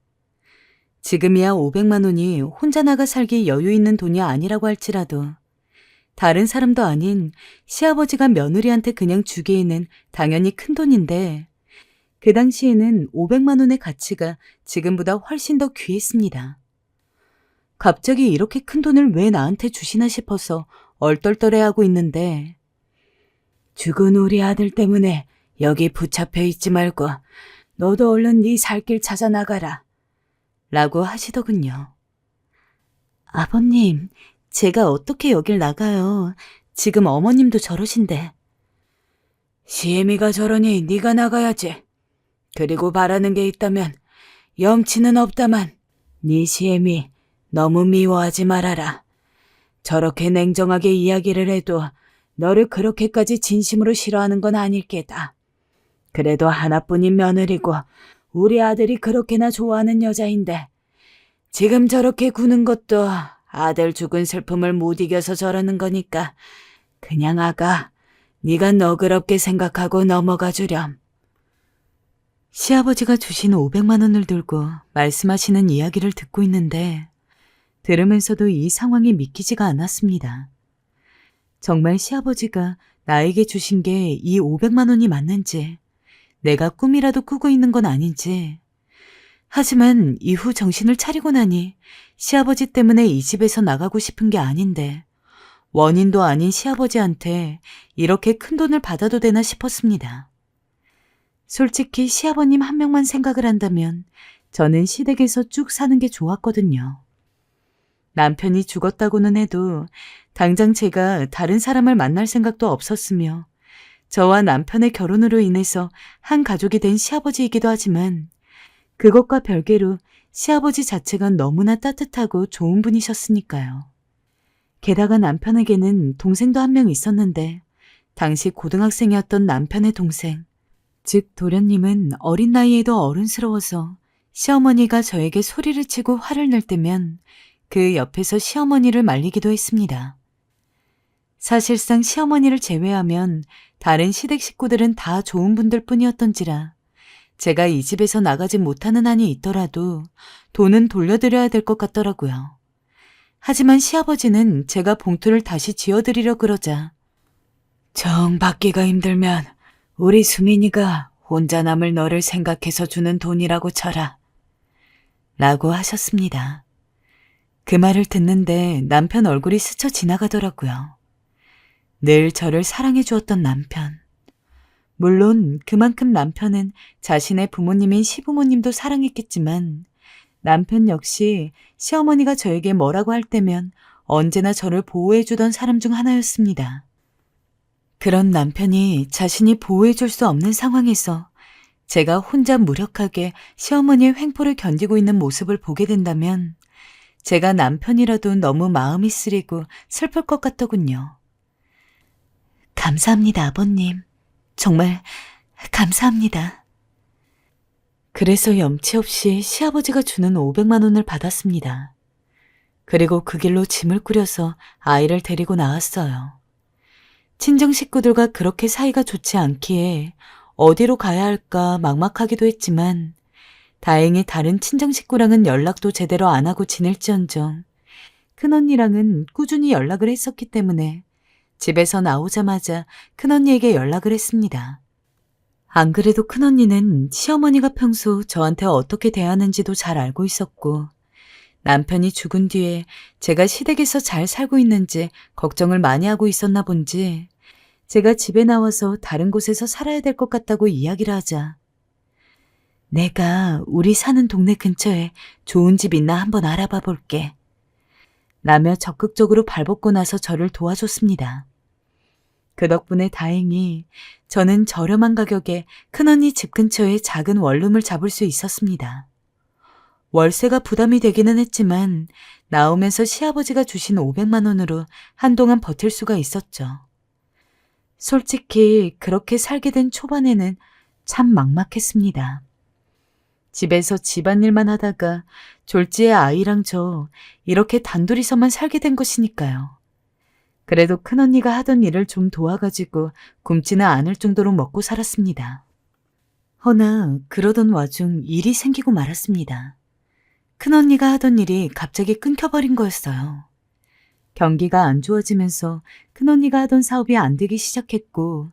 지금이야 500만 원이 혼자 나가 살기 여유 있는 돈이 아니라고 할지라도 다른 사람도 아닌 시아버지가 며느리한테 그냥 주기에는 당연히 큰 돈인데 그 당시에는 500만 원의 가치가 지금보다 훨씬 더 귀했습니다. 갑자기 이렇게 큰 돈을 왜 나한테 주시나 싶어서 얼떨떨해하고 있는데 죽은 우리 아들 때문에 여기 붙잡혀 있지 말고 너도 얼른 네 살 길 찾아 나가라 라고 하시더군요. 아버님, 제가 어떻게 여길 나가요? 지금 어머님도 저러신데. 시애미가 저러니 네가 나가야지. 그리고 바라는 게 있다면 염치는 없다만 네 시애미 너무 미워하지 말아라. 저렇게 냉정하게 이야기를 해도 너를 그렇게까지 진심으로 싫어하는 건 아닐 게다. 그래도 하나뿐인 며느리고 우리 아들이 그렇게나 좋아하는 여자인데 지금 저렇게 구는 것도 아들 죽은 슬픔을 못 이겨서 저러는 거니까 그냥 아가 네가 너그럽게 생각하고 넘어가 주렴. 시아버지가 주신 500만 원을 들고 말씀하시는 이야기를 듣고 있는데 들으면서도 이 상황이 믿기지가 않았습니다. 정말 시아버지가 나에게 주신 게 이 500만 원이 맞는지 내가 꿈이라도 꾸고 있는 건 아닌지 하지만 이후 정신을 차리고 나니 시아버지 때문에 이 집에서 나가고 싶은 게 아닌데 원인도 아닌 시아버지한테 이렇게 큰 돈을 받아도 되나 싶었습니다. 솔직히 시아버님 한 명만 생각을 한다면 저는 시댁에서 쭉 사는 게 좋았거든요. 남편이 죽었다고는 해도 당장 제가 다른 사람을 만날 생각도 없었으며 저와 남편의 결혼으로 인해서 한 가족이 된 시아버지이기도 하지만 그것과 별개로 시아버지 자체가 너무나 따뜻하고 좋은 분이셨으니까요. 게다가 남편에게는 동생도 한 명 있었는데 당시 고등학생이었던 남편의 동생, 즉 도련님은 어린 나이에도 어른스러워서 시어머니가 저에게 소리를 치고 화를 낼 때면 그 옆에서 시어머니를 말리기도 했습니다. 사실상 시어머니를 제외하면 다른 시댁 식구들은 다 좋은 분들 뿐이었던지라 제가 이 집에서 나가지 못하는 한이 있더라도 돈은 돌려드려야 될 것 같더라고요. 하지만 시아버지는 제가 봉투를 다시 지어드리려 그러자 정 받기가 힘들면 우리 수민이가 혼자 남을 너를 생각해서 주는 돈이라고 쳐라 라고 하셨습니다. 그 말을 듣는데 남편 얼굴이 스쳐 지나가더라고요. 늘 저를 사랑해 주었던 남편. 물론 그만큼 남편은 자신의 부모님인 시부모님도 사랑했겠지만 남편 역시 시어머니가 저에게 뭐라고 할 때면 언제나 저를 보호해 주던 사람 중 하나였습니다. 그런 남편이 자신이 보호해 줄 수 없는 상황에서 제가 혼자 무력하게 시어머니의 횡포를 견디고 있는 모습을 보게 된다면 제가 남편이라도 너무 마음이 쓰리고 슬플 것 같더군요. 감사합니다, 아버님. 정말 감사합니다. 그래서 염치 없이 시아버지가 주는 500만 원을 받았습니다. 그리고 그 길로 짐을 꾸려서 아이를 데리고 나왔어요. 친정 식구들과 그렇게 사이가 좋지 않기에 어디로 가야 할까 막막하기도 했지만 다행히 다른 친정 식구랑은 연락도 제대로 안 하고 지낼지언정 큰언니랑은 꾸준히 연락을 했었기 때문에 집에서 나오자마자 큰언니에게 연락을 했습니다. 안 그래도 큰언니는 시어머니가 평소 저한테 어떻게 대하는지도 잘 알고 있었고 남편이 죽은 뒤에 제가 시댁에서 잘 살고 있는지 걱정을 많이 하고 있었나 본지 제가 집에 나와서 다른 곳에서 살아야 될 것 같다고 이야기를 하자 내가 우리 사는 동네 근처에 좋은 집 있나 한번 알아봐 볼게 라며 적극적으로 발벗고 나서 저를 도와줬습니다. 그 덕분에 다행히 저는 저렴한 가격에 큰언니 집 근처에 작은 원룸을 잡을 수 있었습니다. 월세가 부담이 되기는 했지만 나오면서 시아버지가 주신 500만 원으로 한동안 버틸 수가 있었죠. 솔직히 그렇게 살게 된 초반에는 참 막막했습니다. 집에서 집안일만 하다가 졸지에 아이랑 저 이렇게 단둘이서만 살게 된 것이니까요. 그래도 큰언니가 하던 일을 좀 도와가지고 굶지는 않을 정도로 먹고 살았습니다. 허나 그러던 와중 일이 생기고 말았습니다. 큰언니가 하던 일이 갑자기 끊겨버린 거였어요. 경기가 안 좋아지면서 큰언니가 하던 사업이 안 되기 시작했고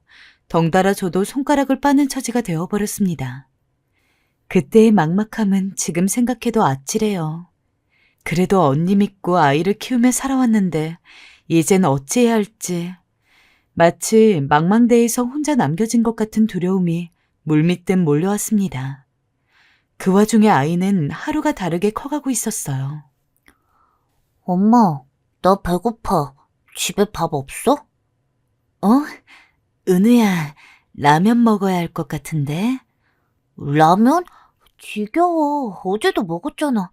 덩달아 저도 손가락을 빠는 처지가 되어버렸습니다. 그때의 막막함은 지금 생각해도 아찔해요. 그래도 언니 믿고 아이를 키우며 살아왔는데 이젠 어찌해야 할지 마치 망망대해에서 혼자 남겨진 것 같은 두려움이 물밀듯 몰려왔습니다. 그 와중에 아이는 하루가 다르게 커가고 있었어요. 엄마, 나 배고파. 집에 밥 없어? 은우야, 라면 먹어야 할 것 같은데? 라면? 지겨워. 어제도 먹었잖아.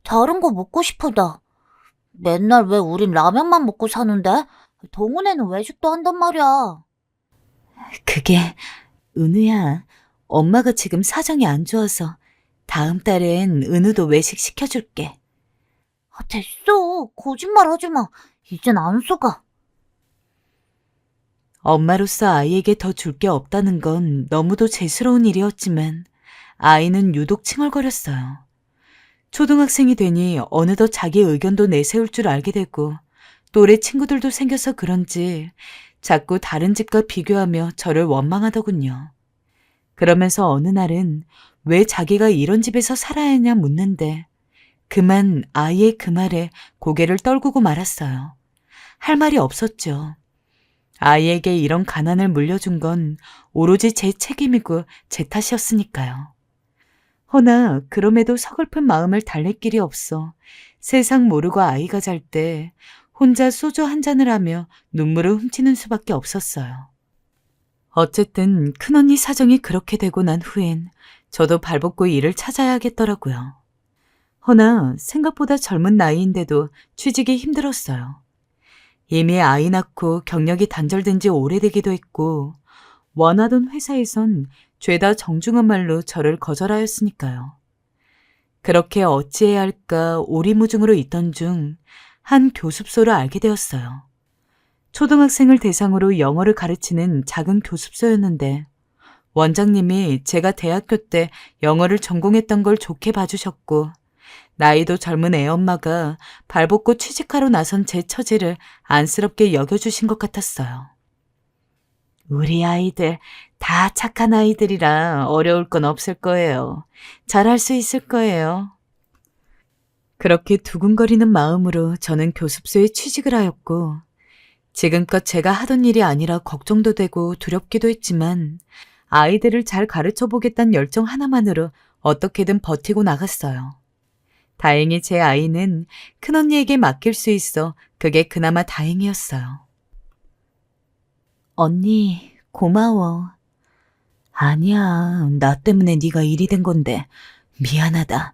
다른 거 먹고 싶어, 나. 맨날 왜 우린 라면만 먹고 사는데? 동훈애는 외식도 한단 말이야. 그게, 은우야, 엄마가 지금 사정이 안 좋아서 다음 달엔 은우도 외식 시켜줄게. 됐어. 거짓말 하지 마. 이젠 안 속아. 엄마로서 아이에게 더 줄 게 없다는 건 너무도 죄스러운 일이었지만 아이는 유독 칭얼거렸어요. 초등학생이 되니 어느덧 자기 의견도 내세울 줄 알게 되고 또래 친구들도 생겨서 그런지 자꾸 다른 집과 비교하며 저를 원망하더군요. 그러면서 어느 날은 왜 자기가 이런 집에서 살아야 하냐 묻는데 그만 아이의 그 말에 고개를 떨구고 말았어요. 할 말이 없었죠. 아이에게 이런 가난을 물려준 건 오로지 제 책임이고 제 탓이었으니까요. 허나 그럼에도 서글픈 마음을 달랠 길이 없어 세상 모르고 아이가 잘 때 혼자 소주 한 잔을 하며 눈물을 훔치는 수밖에 없었어요. 어쨌든 큰언니 사정이 그렇게 되고 난 후엔 저도 발벗고 일을 찾아야겠더라고요. 허나 생각보다 젊은 나이인데도 취직이 힘들었어요. 이미 아이 낳고 경력이 단절된 지 오래되기도 했고 원하던 회사에선 죄다 정중한 말로 저를 거절하였으니까요. 그렇게 어찌해야 할까 오리무중으로 있던 중 한 교습소를 알게 되었어요. 초등학생을 대상으로 영어를 가르치는 작은 교습소였는데 원장님이 제가 대학교 때 영어를 전공했던 걸 좋게 봐주셨고, 나이도 젊은 애엄마가 발벗고 취직하러 나선 제 처지를 안쓰럽게 여겨주신 것 같았어요. 우리 아이들 다 착한 아이들이라 어려울 건 없을 거예요. 잘할 수 있을 거예요. 그렇게 두근거리는 마음으로 저는 교습소에 취직을 하였고, 지금껏 제가 하던 일이 아니라 걱정도 되고 두렵기도 했지만 아이들을 잘 가르쳐 보겠다는 열정 하나만으로 어떻게든 버티고 나갔어요. 다행히 제 아이는 큰언니에게 맡길 수 있어 그게 그나마 다행이었어요. 언니, 고마워. 아니야, 나 때문에 네가 일이 된 건데 미안하다.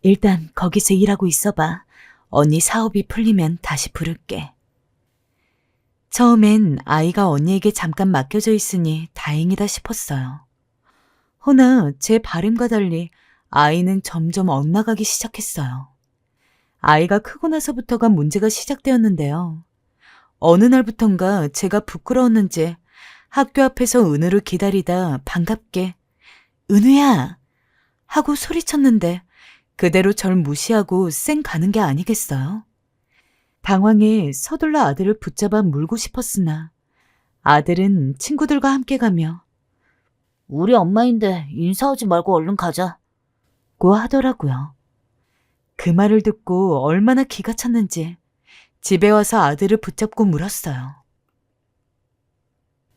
일단 거기서 일하고 있어봐. 언니 사업이 풀리면 다시 부를게. 처음엔 아이가 언니에게 잠깐 맡겨져 있으니 다행이다 싶었어요. 허나 제 바람과 달리 아이는 점점 엇나가기 시작했어요. 아이가 크고 나서부터가 문제가 시작되었는데요. 어느 날부턴가 제가 부끄러웠는지 학교 앞에서 은우를 기다리다 반갑게 은우야! 하고 소리쳤는데 그대로 절 무시하고 쌩 가는 게 아니겠어요? 당황해 서둘러 아들을 붙잡아 물고 싶었으나 아들은 친구들과 함께 가며 우리 엄마인데 인사하지 말고 얼른 가자. 고 하더라고요. 그 말을 듣고 얼마나 기가 찼는지 집에 와서 아들을 붙잡고 물었어요.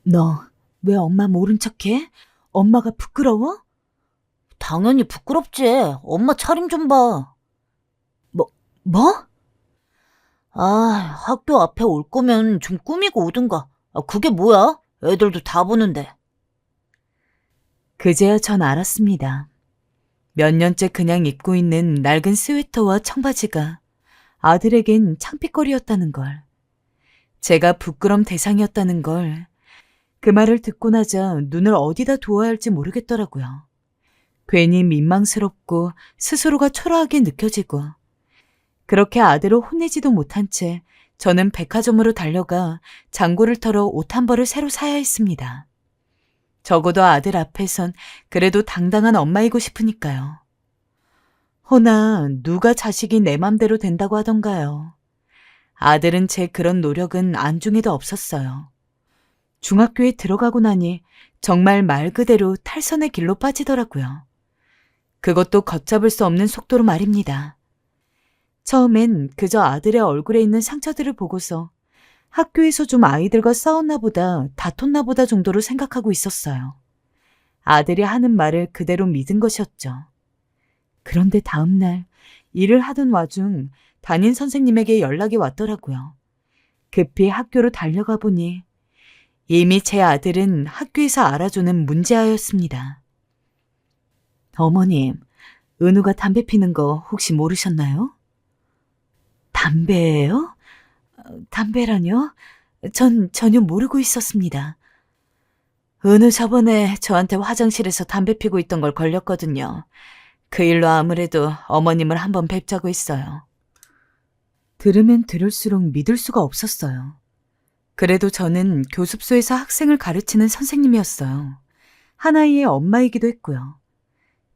너 왜 엄마 모른 척해? 엄마가 부끄러워? 당연히 부끄럽지. 엄마 차림 좀 봐. 뭐? 아, 학교 앞에 올 거면 좀 꾸미고 오든가. 그게 뭐야? 애들도 다 보는데. 그제야 전 알았습니다. 몇 년째 그냥 입고 있는 낡은 스웨터와 청바지가 아들에겐 창피거리였다는 걸. 제가 부끄럼 대상이었다는 걸. 그 말을 듣고 나자 눈을 어디다 두어야 할지 모르겠더라고요. 괜히 민망스럽고 스스로가 초라하게 느껴지고 그렇게 아들을 혼내지도 못한 채 저는 백화점으로 달려가 장고를 털어 옷 한 벌을 새로 사야 했습니다. 적어도 아들 앞에선 그래도 당당한 엄마이고 싶으니까요. 허나 누가 자식이 내 맘대로 된다고 하던가요. 아들은 제 그런 노력은 안중에도 없었어요. 중학교에 들어가고 나니 정말 말 그대로 탈선의 길로 빠지더라고요. 그것도 걷잡을 수 없는 속도로 말입니다. 처음엔 그저 아들의 얼굴에 있는 상처들을 보고서 학교에서 좀 아이들과 싸웠나 보다, 다퉜나 보다 정도로 생각하고 있었어요. 아들이 하는 말을 그대로 믿은 것이었죠. 그런데 다음날 일을 하던 와중 담임 선생님에게 연락이 왔더라고요. 급히 학교로 달려가 보니 이미 제 아들은 학교에서 알아주는 문제아였습니다. 어머님, 은우가 담배 피는 거 혹시 모르셨나요? 담배예요? 담배라뇨? 전 전혀 모르고 있었습니다. 은우 저번에 저한테 화장실에서 담배 피고 있던 걸 걸렸거든요. 그 일로 아무래도 어머님을 한번 뵙자고 했어요. 들으면 들을수록 믿을 수가 없었어요. 그래도 저는 교습소에서 학생을 가르치는 선생님이었어요. 하나이의 엄마이기도 했고요.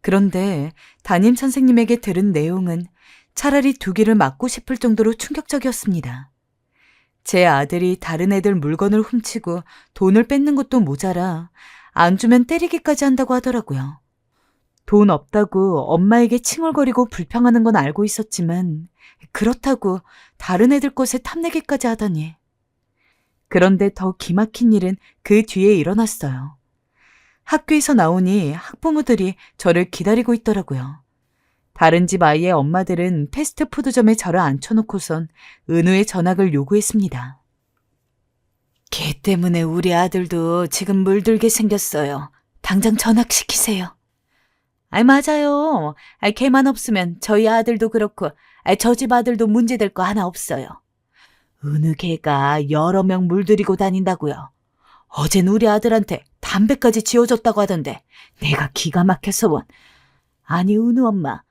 그런데 담임 선생님에게 들은 내용은 차라리 두 귀를 막고 싶을 정도로 충격적이었습니다. 제 아들이 다른 애들 물건을 훔치고 돈을 뺏는 것도 모자라 안 주면 때리기까지 한다고 하더라고요. 돈 없다고 엄마에게 칭얼거리고 불평하는 건 알고 있었지만 그렇다고 다른 애들 것에 탐내기까지 하다니. 그런데 더 기막힌 일은 그 뒤에 일어났어요. 학교에서 나오니 학부모들이 저를 기다리고 있더라고요. 다른 집 아이의 엄마들은 패스트푸드점에 저를 앉혀놓고선 은우의 전학을 요구했습니다. 걔 때문에 우리 아들도 지금 물들게 생겼어요. 당장 전학시키세요. 맞아요. 걔만 없으면 저희 아들도 그렇고 저 집 아들도 문제될 거 하나 없어요. 은우 걔가 여러 명 물들이고 다닌다고요. 어젠 우리 아들한테 담배까지 지어줬다고 하던데 내가 기가 막혀서 원. 아니 은우 엄마,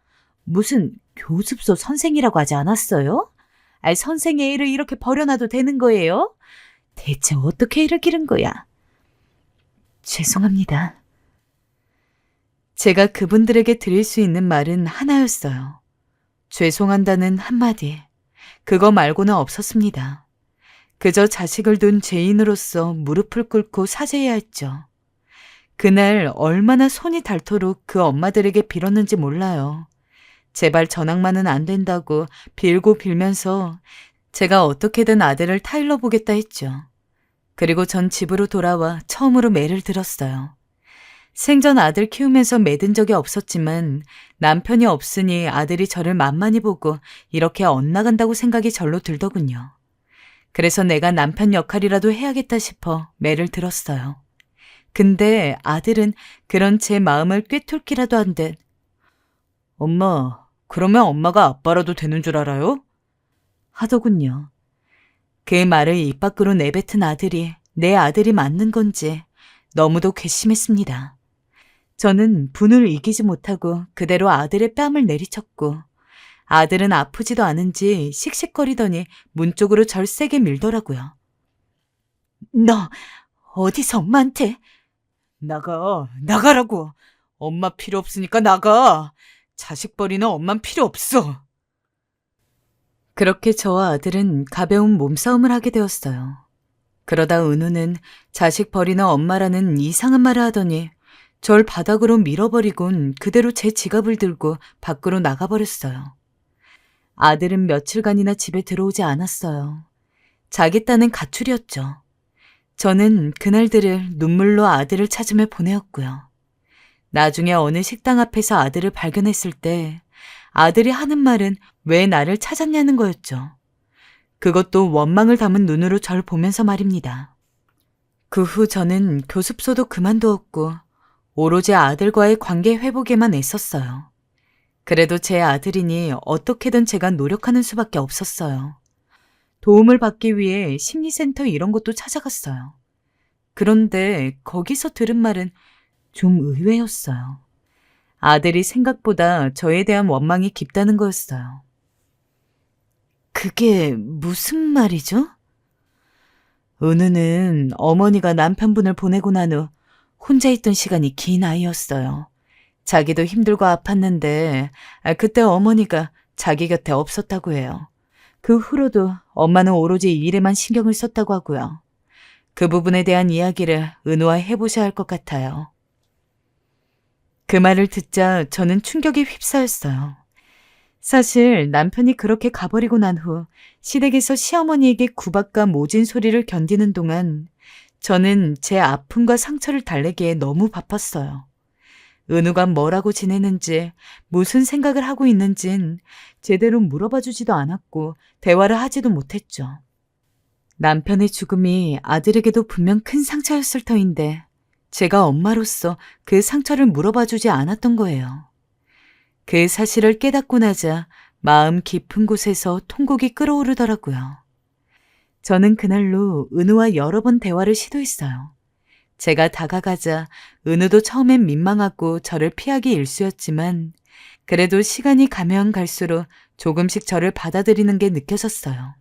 무슨 교습소 선생이라고 하지 않았어요? 선생의 애를 이렇게 버려놔도 되는 거예요? 대체 어떻게 애를 기른 거야? 죄송합니다. 제가 그분들에게 드릴 수 있는 말은 하나였어요. 죄송한다는 한마디. 그거 말고는 없었습니다. 그저 자식을 둔 죄인으로서 무릎을 꿇고 사죄해야 했죠. 그날 얼마나 손이 닳도록 그 엄마들에게 빌었는지 몰라요. 제발 전학만은 안 된다고 빌고 빌면서 제가 어떻게든 아들을 타일러 보겠다 했죠. 그리고 전 집으로 돌아와 처음으로 매를 들었어요. 생전 아들 키우면서 매든 적이 없었지만 남편이 없으니 아들이 저를 만만히 보고 이렇게 엇나간다고 생각이 절로 들더군요. 그래서 내가 남편 역할이라도 해야겠다 싶어 매를 들었어요. 근데 아들은 그런 제 마음을 꿰뚫기라도 한 듯 엄마, 그러면 엄마가 아빠라도 되는 줄 알아요? 하더군요. 그 말을 입 밖으로 내뱉은 아들이 내 아들이 맞는 건지 너무도 괘씸했습니다. 저는 분을 이기지 못하고 그대로 아들의 뺨을 내리쳤고 아들은 아프지도 않은지 씩씩거리더니 문 쪽으로 절 세게 밀더라고요. 너 어디서 엄마한테? 나가라고. 엄마 필요 없으니까 나가. 자식 버리는 엄만 필요 없어. 그렇게 저와 아들은 가벼운 몸싸움을 하게 되었어요. 그러다 은우는 자식 버리는 엄마라는 이상한 말을 하더니 절 바닥으로 밀어버리곤 그대로 제 지갑을 들고 밖으로 나가버렸어요. 아들은 며칠간이나 집에 들어오지 않았어요. 자기 딴엔 가출이었죠. 저는 그날들을 눈물로 아들을 찾으며 보내었고요. 나중에 어느 식당 앞에서 아들을 발견했을 때 아들이 하는 말은 왜 나를 찾았냐는 거였죠. 그것도 원망을 담은 눈으로 절 보면서 말입니다. 그 후 저는 교습소도 그만두었고 오로지 아들과의 관계 회복에만 애썼어요. 그래도 제 아들이니 어떻게든 제가 노력하는 수밖에 없었어요. 도움을 받기 위해 심리센터 이런 곳도 찾아갔어요. 그런데 거기서 들은 말은 좀 의외였어요. 아들이 생각보다 저에 대한 원망이 깊다는 거였어요. 그게 무슨 말이죠? 은우는 어머니가 남편분을 보내고 난 후 혼자 있던 시간이 긴 아이였어요. 자기도 힘들고 아팠는데 그때 어머니가 자기 곁에 없었다고 해요. 그 후로도 엄마는 오로지 일에만 신경을 썼다고 하고요. 그 부분에 대한 이야기를 은우와 해보셔야 할 것 같아요. 그 말을 듣자 저는 충격에 휩싸였어요. 사실 남편이 그렇게 가버리고 난 후 시댁에서 시어머니에게 구박과 모진 소리를 견디는 동안 저는 제 아픔과 상처를 달래기에 너무 바빴어요. 은우가 뭐라고 지내는지 무슨 생각을 하고 있는진 제대로 물어봐 주지도 않았고 대화를 하지도 못했죠. 남편의 죽음이 아들에게도 분명 큰 상처였을 터인데 제가 엄마로서 그 상처를 물어봐 주지 않았던 거예요. 그 사실을 깨닫고 나자 마음 깊은 곳에서 통곡이 끓어오르더라고요. 저는 그날로 은우와 여러 번 대화를 시도했어요. 제가 다가가자 은우도 처음엔 민망하고 저를 피하기 일쑤였지만 그래도 시간이 가면 갈수록 조금씩 저를 받아들이는 게 느껴졌어요.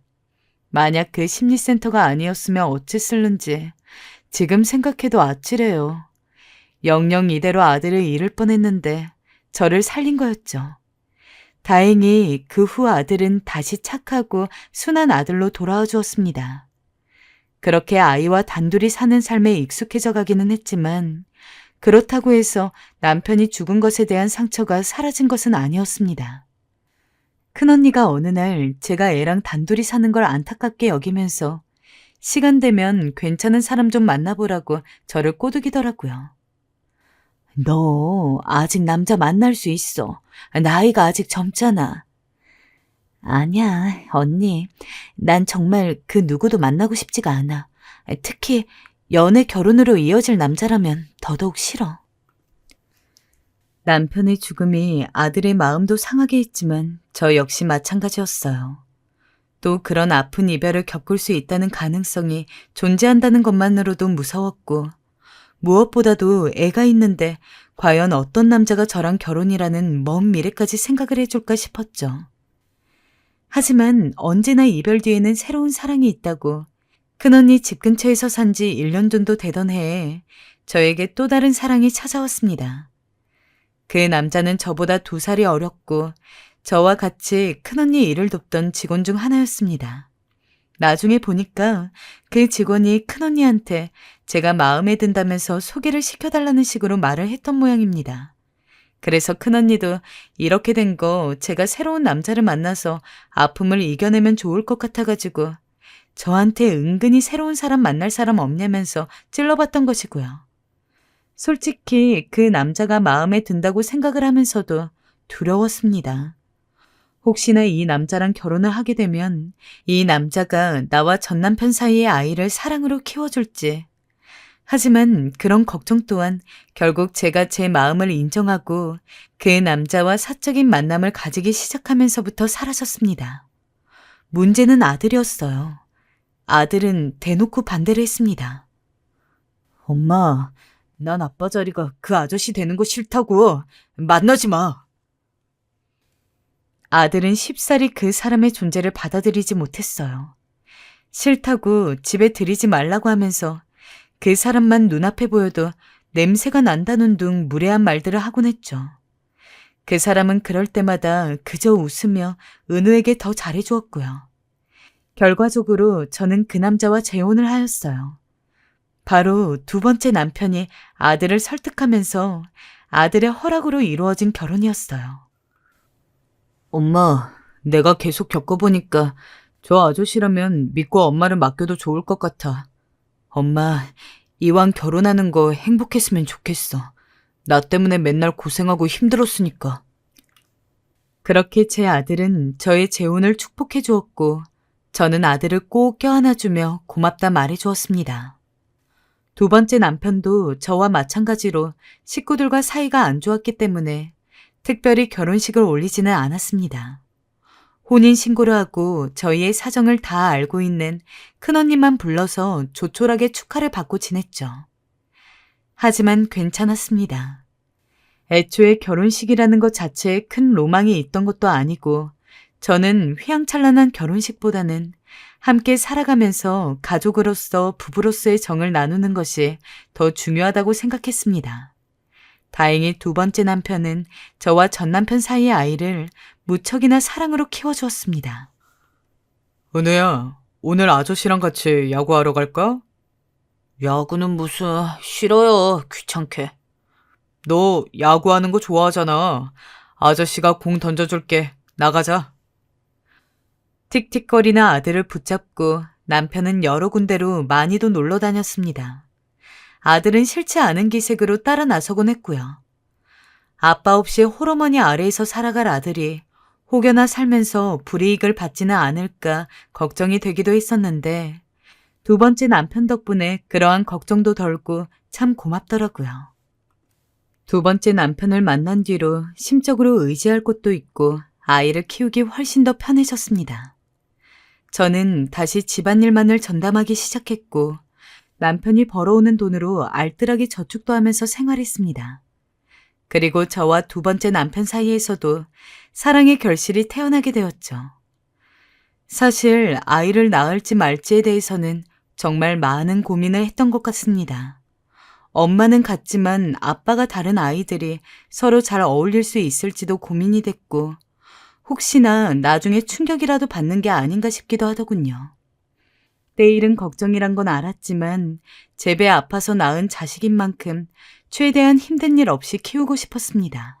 만약 그 심리센터가 아니었으면 어쨌을는지 지금 생각해도 아찔해요. 영영 이대로 아들을 잃을 뻔했는데 저를 살린 거였죠. 다행히 그 후 아들은 다시 착하고 순한 아들로 돌아와 주었습니다. 그렇게 아이와 단둘이 사는 삶에 익숙해져 가기는 했지만 그렇다고 해서 남편이 죽은 것에 대한 상처가 사라진 것은 아니었습니다. 큰언니가 어느 날 제가 애랑 단둘이 사는 걸 안타깝게 여기면서 시간 되면 괜찮은 사람 좀 만나보라고 저를 꼬드기더라고요. 너 아직 남자 만날 수 있어. 나이가 아직 젊잖아. 아니야, 언니. 난 정말 그 누구도 만나고 싶지가 않아. 특히 연애 결혼으로 이어질 남자라면 더더욱 싫어. 남편의 죽음이 아들의 마음도 상하게 했지만 저 역시 마찬가지였어요. 또 그런 아픈 이별을 겪을 수 있다는 가능성이 존재한다는 것만으로도 무서웠고 무엇보다도 애가 있는데 과연 어떤 남자가 저랑 결혼이라는 먼 미래까지 생각을 해줄까 싶었죠. 하지만 언제나 이별 뒤에는 새로운 사랑이 있다고 큰언니 집 근처에서 산 지 1년 정도 되던 해에 저에게 또 다른 사랑이 찾아왔습니다. 그 남자는 저보다 2살이 어렸고 저와 같이 큰언니 일을 돕던 직원 중 하나였습니다. 나중에 보니까 그 직원이 큰언니한테 제가 마음에 든다면서 소개를 시켜달라는 식으로 말을 했던 모양입니다. 그래서 큰언니도 이렇게 된 거 제가 새로운 남자를 만나서 아픔을 이겨내면 좋을 것 같아가지고 저한테 은근히 새로운 사람 만날 사람 없냐면서 찔러봤던 것이고요. 솔직히 그 남자가 마음에 든다고 생각을 하면서도 두려웠습니다. 혹시나 이 남자랑 결혼을 하게 되면 이 남자가 나와 전 남편 사이의 아이를 사랑으로 키워줄지. 하지만 그런 걱정 또한 결국 제가 제 마음을 인정하고 그 남자와 사적인 만남을 가지기 시작하면서부터 사라졌습니다. 문제는 아들이었어요. 아들은 대놓고 반대를 했습니다. 엄마, 난 아빠 자리가 그 아저씨 되는 거 싫다고. 만나지 마. 아들은 쉽사리 그 사람의 존재를 받아들이지 못했어요. 싫다고 집에 들이지 말라고 하면서 그 사람만 눈앞에 보여도 냄새가 난다는 둥 무례한 말들을 하곤 했죠. 그 사람은 그럴 때마다 그저 웃으며 은우에게 더 잘해주었고요. 결과적으로 저는 그 남자와 재혼을 하였어요. 바로 2번째 남편이 아들을 설득하면서 아들의 허락으로 이루어진 결혼이었어요. 엄마, 내가 계속 겪어보니까 저 아저씨라면 믿고 엄마를 맡겨도 좋을 것 같아. 엄마, 이왕 결혼하는 거 행복했으면 좋겠어. 나 때문에 맨날 고생하고 힘들었으니까. 그렇게 제 아들은 저의 재혼을 축복해 주었고 저는 아들을 꼭 껴안아주며 고맙다 말해주었습니다. 2번째 남편도 저와 마찬가지로 식구들과 사이가 안 좋았기 때문에 특별히 결혼식을 올리지는 않았습니다. 혼인신고를 하고 저희의 사정을 다 알고 있는 큰언니만 불러서 조촐하게 축하를 받고 지냈죠. 하지만 괜찮았습니다. 애초에 결혼식이라는 것 자체에 큰 로망이 있던 것도 아니고 저는 휘황찬란한 결혼식보다는 함께 살아가면서 가족으로서 부부로서의 정을 나누는 것이 더 중요하다고 생각했습니다. 다행히 2번째 남편은 저와 전 남편 사이의 아이를 무척이나 사랑으로 키워주었습니다. 은혜야, 오늘 아저씨랑 같이 야구하러 갈까? 야구는 무슨, 싫어요, 귀찮게. 너 야구하는 거 좋아하잖아. 아저씨가 공 던져줄게. 나가자. 틱틱거리는 아들을 붙잡고 남편은 여러 군데로 많이도 놀러 다녔습니다. 아들은 싫지 않은 기색으로 따라 나서곤 했고요. 아빠 없이 홀어머니 아래에서 살아갈 아들이 혹여나 살면서 불이익을 받지는 않을까 걱정이 되기도 했었는데 2번째 남편 덕분에 그러한 걱정도 덜고 참 고맙더라고요. 2번째 남편을 만난 뒤로 심적으로 의지할 곳도 있고 아이를 키우기 훨씬 더 편해졌습니다. 저는 다시 집안일만을 전담하기 시작했고 남편이 벌어오는 돈으로 알뜰하게 저축도 하면서 생활했습니다. 그리고 저와 2번째 남편 사이에서도 사랑의 결실이 태어나게 되었죠. 사실 아이를 낳을지 말지에 대해서는 정말 많은 고민을 했던 것 같습니다. 엄마는 같지만 아빠가 다른 아이들이 서로 잘 어울릴 수 있을지도 고민이 됐고 혹시나 나중에 충격이라도 받는 게 아닌가 싶기도 하더군요. 때일은 걱정이란 건 알았지만 제 배 아파서 낳은 자식인 만큼 최대한 힘든 일 없이 키우고 싶었습니다.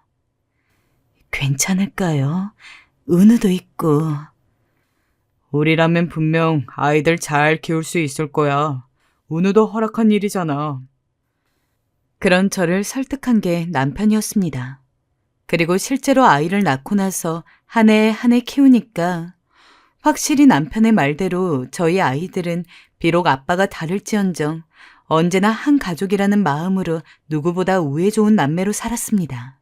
괜찮을까요? 은우도 있고. 우리라면 분명 아이들 잘 키울 수 있을 거야. 은우도 허락한 일이잖아. 그런 저를 설득한 게 남편이었습니다. 그리고 실제로 아이를 낳고 나서 한 해 한 해 키우니까 확실히 남편의 말대로 저희 아이들은 비록 아빠가 다를지언정 언제나 한 가족이라는 마음으로 누구보다 우애 좋은 남매로 살았습니다.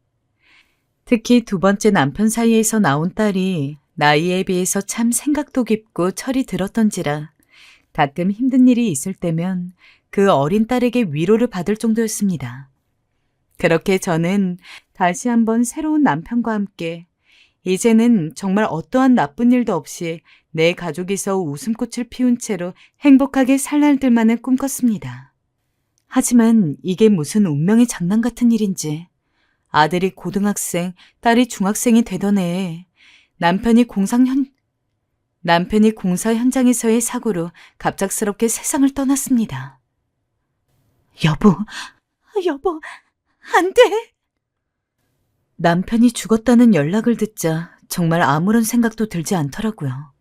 특히 2번째 남편 사이에서 나온 딸이 나이에 비해서 참 생각도 깊고 철이 들었던지라 가끔 힘든 일이 있을 때면 그 어린 딸에게 위로를 받을 정도였습니다. 그렇게 저는 다시 한번 새로운 남편과 함께 이제는 정말 어떠한 나쁜 일도 없이 내 가족이서 웃음꽃을 피운 채로 행복하게 살 날들만을 꿈꿨습니다. 하지만 이게 무슨 운명의 장난 같은 일인지 아들이 고등학생, 딸이 중학생이 되던 해에 남편이 공사 현장에서의 사고로 갑작스럽게 세상을 떠났습니다. 여보, 안 돼! 남편이 죽었다는 연락을 듣자 정말 아무런 생각도 들지 않더라고요.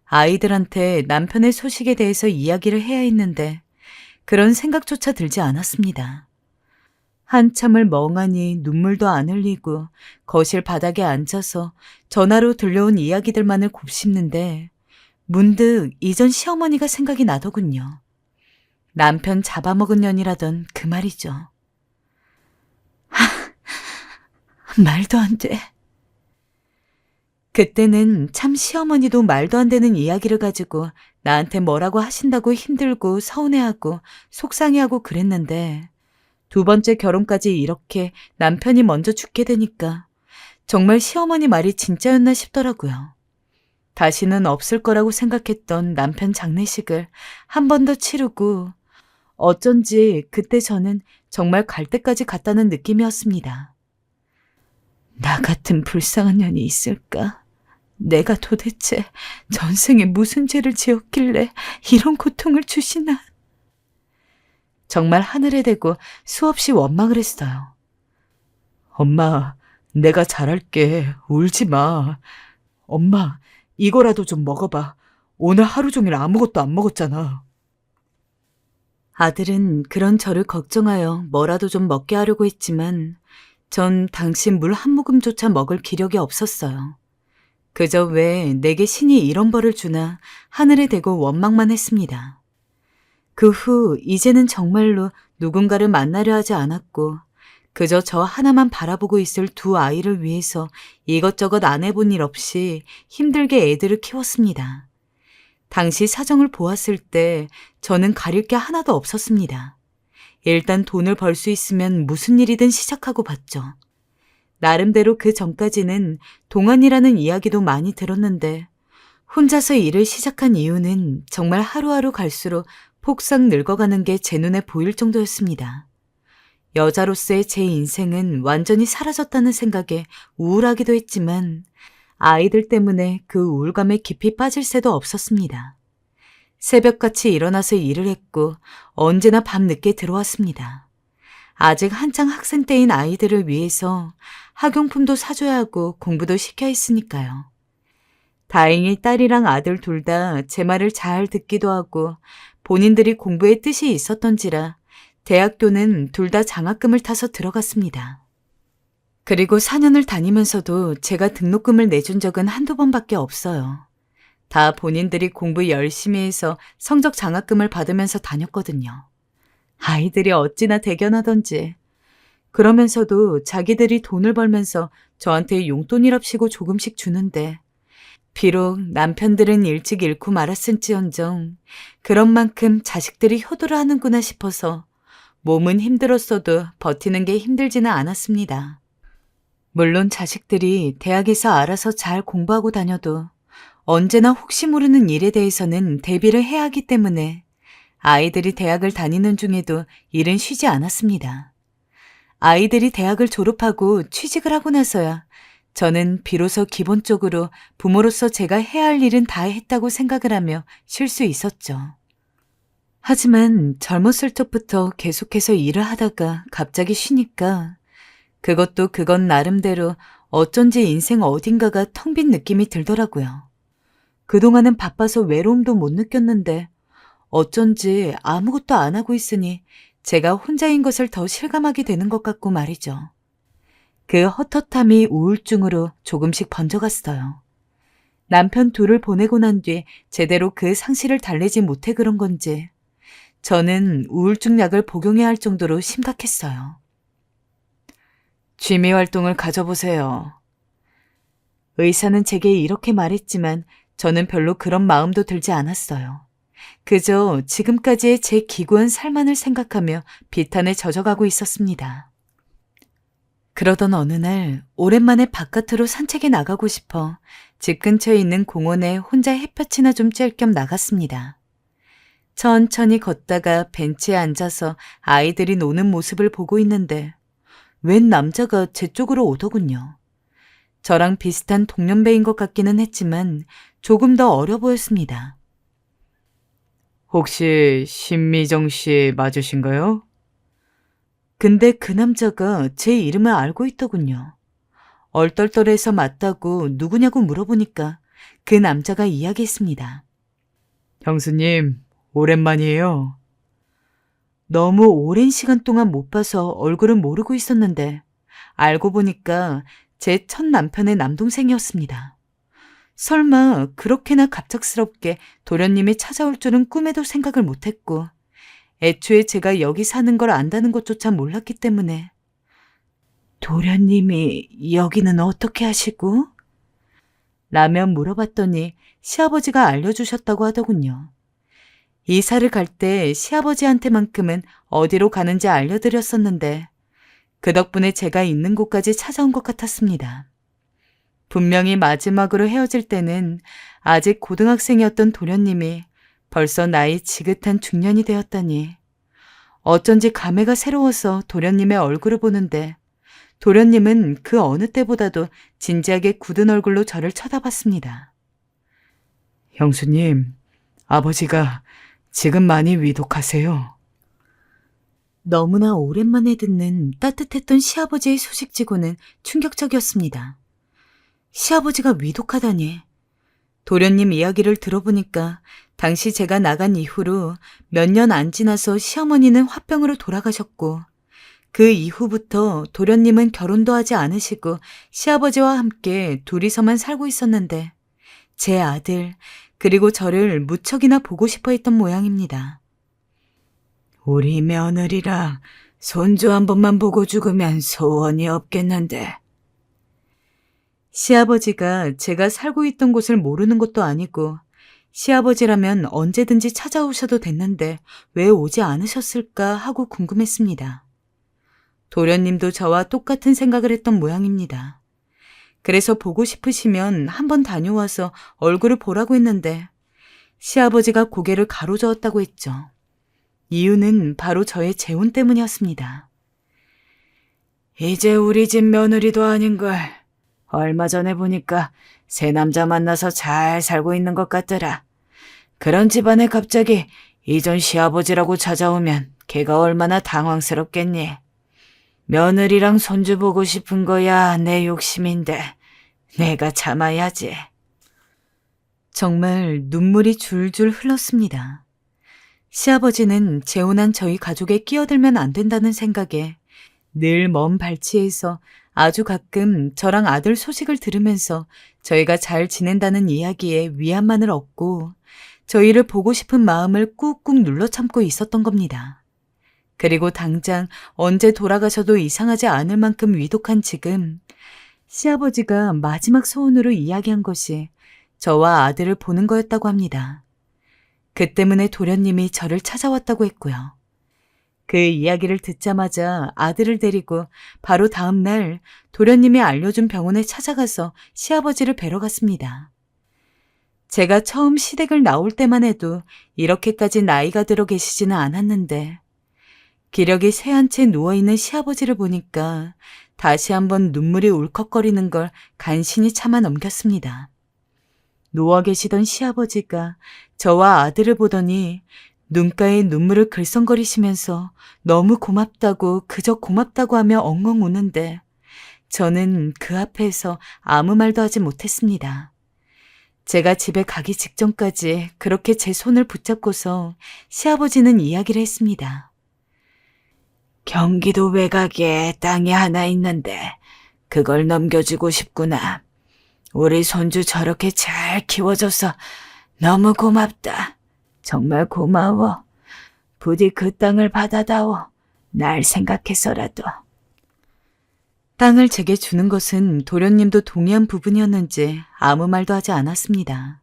아이들한테 남편의 소식에 대해서 이야기를 해야 했는데 그런 생각조차 들지 않았습니다. 한참을 멍하니 눈물도 안 흘리고 거실 바닥에 앉아서 전화로 들려온 이야기들만을 곱씹는데 문득 이전 시어머니가 생각이 나더군요. 남편 잡아먹은 년이라던 그 말이죠. 말도 안 돼. 그때는 참 시어머니도 말도 안 되는 이야기를 가지고 나한테 뭐라고 하신다고 힘들고 서운해하고 속상해하고 그랬는데 두 번째 결혼까지 이렇게 남편이 먼저 죽게 되니까 정말 시어머니 말이 진짜였나 싶더라고요. 다시는 없을 거라고 생각했던 남편 장례식을 한 번 더 치르고 어쩐지 그때 저는 정말 갈 때까지 갔다는 느낌이었습니다. 나 같은 불쌍한 년이 있을까? 내가 도대체 전생에 무슨 죄를 지었길래 이런 고통을 주시나? 정말 하늘에 대고 수없이 원망을 했어요. 엄마, 내가 잘할게. 울지 마. 엄마, 이거라도 좀 먹어봐. 오늘 하루 종일 아무것도 안 먹었잖아. 아들은 그런 저를 걱정하여 뭐라도 좀 먹게 하려고 했지만 전 당시 물 한 모금조차 먹을 기력이 없었어요. 그저 왜 내게 신이 이런 벌을 주나 하늘에 대고 원망만 했습니다. 그 후 이제는 정말로 누군가를 만나려 하지 않았고 그저 저 하나만 바라보고 있을 두 아이를 위해서 이것저것 안 해본 일 없이 힘들게 애들을 키웠습니다. 당시 사정을 보았을 때 저는 가릴 게 하나도 없었습니다. 일단 돈을 벌 수 있으면 무슨 일이든 시작하고 봤죠. 나름대로 그 전까지는 동안이라는 이야기도 많이 들었는데 혼자서 일을 시작한 이유는 정말 하루하루 갈수록 폭삭 늙어가는 게 제 눈에 보일 정도였습니다. 여자로서의 제 인생은 완전히 사라졌다는 생각에 우울하기도 했지만 아이들 때문에 그 우울감에 깊이 빠질 새도 없었습니다. 새벽같이 일어나서 일을 했고 언제나 밤늦게 들어왔습니다. 아직 한창 학생 때인 아이들을 위해서 학용품도 사줘야 하고 공부도 시켜야 했으니까요. 다행히 딸이랑 아들 둘 다 제 말을 잘 듣기도 하고 본인들이 공부에 뜻이 있었던지라 대학교는 둘 다 장학금을 타서 들어갔습니다. 그리고 4년을 다니면서도 제가 등록금을 내준 적은 한두 번밖에 없어요. 다 본인들이 공부 열심히 해서 성적 장학금을 받으면서 다녔거든요. 아이들이 어찌나 대견하던지. 그러면서도 자기들이 돈을 벌면서 저한테 용돈이랍시고 조금씩 주는데 비록 남편들은 일찍 잃고 말았을지언정 그런 만큼 자식들이 효도를 하는구나 싶어서 몸은 힘들었어도 버티는 게 힘들지는 않았습니다. 물론 자식들이 대학에서 알아서 잘 공부하고 다녀도 언제나 혹시 모르는 일에 대해서는 대비를 해야 하기 때문에 아이들이 대학을 다니는 중에도 일은 쉬지 않았습니다. 아이들이 대학을 졸업하고 취직을 하고 나서야 저는 비로소 기본적으로 부모로서 제가 해야 할 일은 다 했다고 생각을 하며 쉴 수 있었죠. 하지만 젊었을 적부터 계속해서 일을 하다가 갑자기 쉬니까 그건 나름대로 어쩐지 인생 어딘가가 텅 빈 느낌이 들더라고요. 그동안은 바빠서 외로움도 못 느꼈는데 어쩐지 아무것도 안 하고 있으니 제가 혼자인 것을 더 실감하게 되는 것 같고 말이죠. 그 헛헛함이 우울증으로 조금씩 번져갔어요. 남편 둘을 보내고 난 뒤 제대로 그 상실을 달래지 못해 그런 건지 저는 우울증 약을 복용해야 할 정도로 심각했어요. 취미 활동을 가져보세요. 의사는 제게 이렇게 말했지만 저는 별로 그런 마음도 들지 않았어요. 그저 지금까지의 제 기구한 삶만을 생각하며 비탄에 젖어가고 있었습니다. 그러던 어느 날 오랜만에 바깥으로 산책에 나가고 싶어 집 근처에 있는 공원에 혼자 햇볕이나 좀 쬐을 겸 나갔습니다. 천천히 걷다가 벤치에 앉아서 아이들이 노는 모습을 보고 있는데 웬 남자가 제 쪽으로 오더군요. 저랑 비슷한 동년배인 것 같기는 했지만 조금 더 어려 보였습니다. 혹시 신미정 씨 맞으신가요? 근데 그 남자가 제 이름을 알고 있더군요. 얼떨떨해서 맞다고 누구냐고 물어보니까 그 남자가 이야기했습니다. 형수님, 오랜만이에요. 너무 오랜 시간 동안 못 봐서 얼굴은 모르고 있었는데 알고 보니까 제 첫 남편의 남동생이었습니다. 설마 그렇게나 갑작스럽게 도련님이 찾아올 줄은 꿈에도 생각을 못했고 애초에 제가 여기 사는 걸 안다는 것조차 몰랐기 때문에 도련님이 여기는 어떻게 하시고? 라며 물어봤더니 시아버지가 알려주셨다고 하더군요. 이사를 갈 때 시아버지한테만큼은 어디로 가는지 알려드렸었는데 그 덕분에 제가 있는 곳까지 찾아온 것 같았습니다. 분명히 마지막으로 헤어질 때는 아직 고등학생이었던 도련님이 벌써 나이 지긋한 중년이 되었다니 어쩐지 감회가 새로워서 도련님의 얼굴을 보는데 도련님은 그 어느 때보다도 진지하게 굳은 얼굴로 저를 쳐다봤습니다. 형수님, 아버지가 지금 많이 위독하세요. 너무나 오랜만에 듣는 따뜻했던 시아버지의 소식치고는 충격적이었습니다. 시아버지가 위독하다니. 도련님 이야기를 들어보니까 당시 제가 나간 이후로 몇 년 안 지나서 시어머니는 화병으로 돌아가셨고 그 이후부터 도련님은 결혼도 하지 않으시고 시아버지와 함께 둘이서만 살고 있었는데 제 아들 그리고 저를 무척이나 보고 싶어 했던 모양입니다. 우리 며느리랑 손주 한 번만 보고 죽으면 소원이 없겠는데. 시아버지가 제가 살고 있던 곳을 모르는 것도 아니고 시아버지라면 언제든지 찾아오셔도 됐는데 왜 오지 않으셨을까 하고 궁금했습니다. 도련님도 저와 똑같은 생각을 했던 모양입니다. 그래서 보고 싶으시면 한번 다녀와서 얼굴을 보라고 했는데 시아버지가 고개를 가로저었다고 했죠. 이유는 바로 저의 재혼 때문이었습니다. 이제 우리 집 며느리도 아닌걸. 얼마 전에 보니까 새 남자 만나서 잘 살고 있는 것 같더라. 그런 집안에 갑자기 이전 시아버지라고 찾아오면 걔가 얼마나 당황스럽겠니. 며느리랑 손주 보고 싶은 거야 내 욕심인데 내가 참아야지. 정말 눈물이 줄줄 흘렀습니다. 시아버지는 재혼한 저희 가족에 끼어들면 안 된다는 생각에 늘 먼 발치에서 아주 가끔 저랑 아들 소식을 들으면서 저희가 잘 지낸다는 이야기에 위안만을 얻고 저희를 보고 싶은 마음을 꾹꾹 눌러 참고 있었던 겁니다. 그리고 당장 언제 돌아가셔도 이상하지 않을 만큼 위독한 지금 시아버지가 마지막 소원으로 이야기한 것이 저와 아들을 보는 거였다고 합니다. 그 때문에 도련님이 저를 찾아왔다고 했고요. 그 이야기를 듣자마자 아들을 데리고 바로 다음 날 도련님이 알려준 병원에 찾아가서 시아버지를 뵈러 갔습니다. 제가 처음 시댁을 나올 때만 해도 이렇게까지 나이가 들어 계시지는 않았는데 기력이 쇠한 채 누워있는 시아버지를 보니까 다시 한번 눈물이 울컥거리는 걸 간신히 참아 넘겼습니다. 누워 계시던 시아버지가 저와 아들을 보더니 눈가에 눈물을 글썽거리시면서 너무 고맙다고 그저 고맙다고 하며 엉엉 우는데 저는 그 앞에서 아무 말도 하지 못했습니다. 제가 집에 가기 직전까지 그렇게 제 손을 붙잡고서 시아버지는 이야기를 했습니다. 경기도 외곽에 땅이 하나 있는데 그걸 넘겨주고 싶구나. 우리 손주 저렇게 잘 키워줘서 너무 고맙다. 정말 고마워. 부디 그 땅을 받아다오. 날 생각해서라도. 땅을 제게 주는 것은 도련님도 동의한 부분이었는지 아무 말도 하지 않았습니다.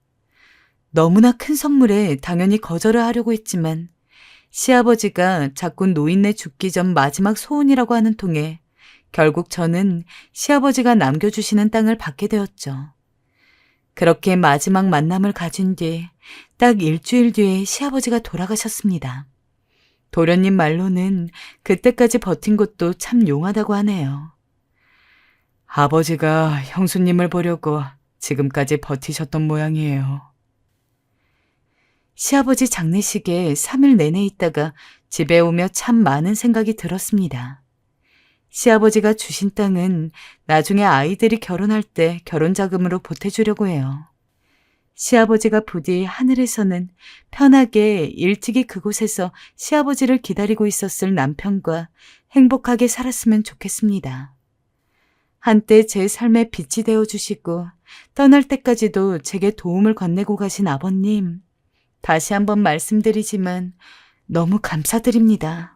너무나 큰 선물에 당연히 거절을 하려고 했지만 시아버지가 자꾸 노인네 죽기 전 마지막 소원이라고 하는 통에 결국 저는 시아버지가 남겨주시는 땅을 받게 되었죠. 그렇게 마지막 만남을 가진 뒤 딱 일주일 뒤에 시아버지가 돌아가셨습니다. 도련님 말로는 그때까지 버틴 것도 참 용하다고 하네요. 아버지가 형수님을 보려고 지금까지 버티셨던 모양이에요. 시아버지 장례식에 3일 내내 있다가 집에 오며 참 많은 생각이 들었습니다. 시아버지가 주신 땅은 나중에 아이들이 결혼할 때 결혼자금으로 보태주려고 해요. 시아버지가 부디 하늘에서는 편하게 일찍이 그곳에서 시아버지를 기다리고 있었을 남편과 행복하게 살았으면 좋겠습니다. 한때 제 삶에 빛이 되어주시고 떠날 때까지도 제게 도움을 건네고 가신 아버님, 다시 한번 말씀드리지만 너무 감사드립니다.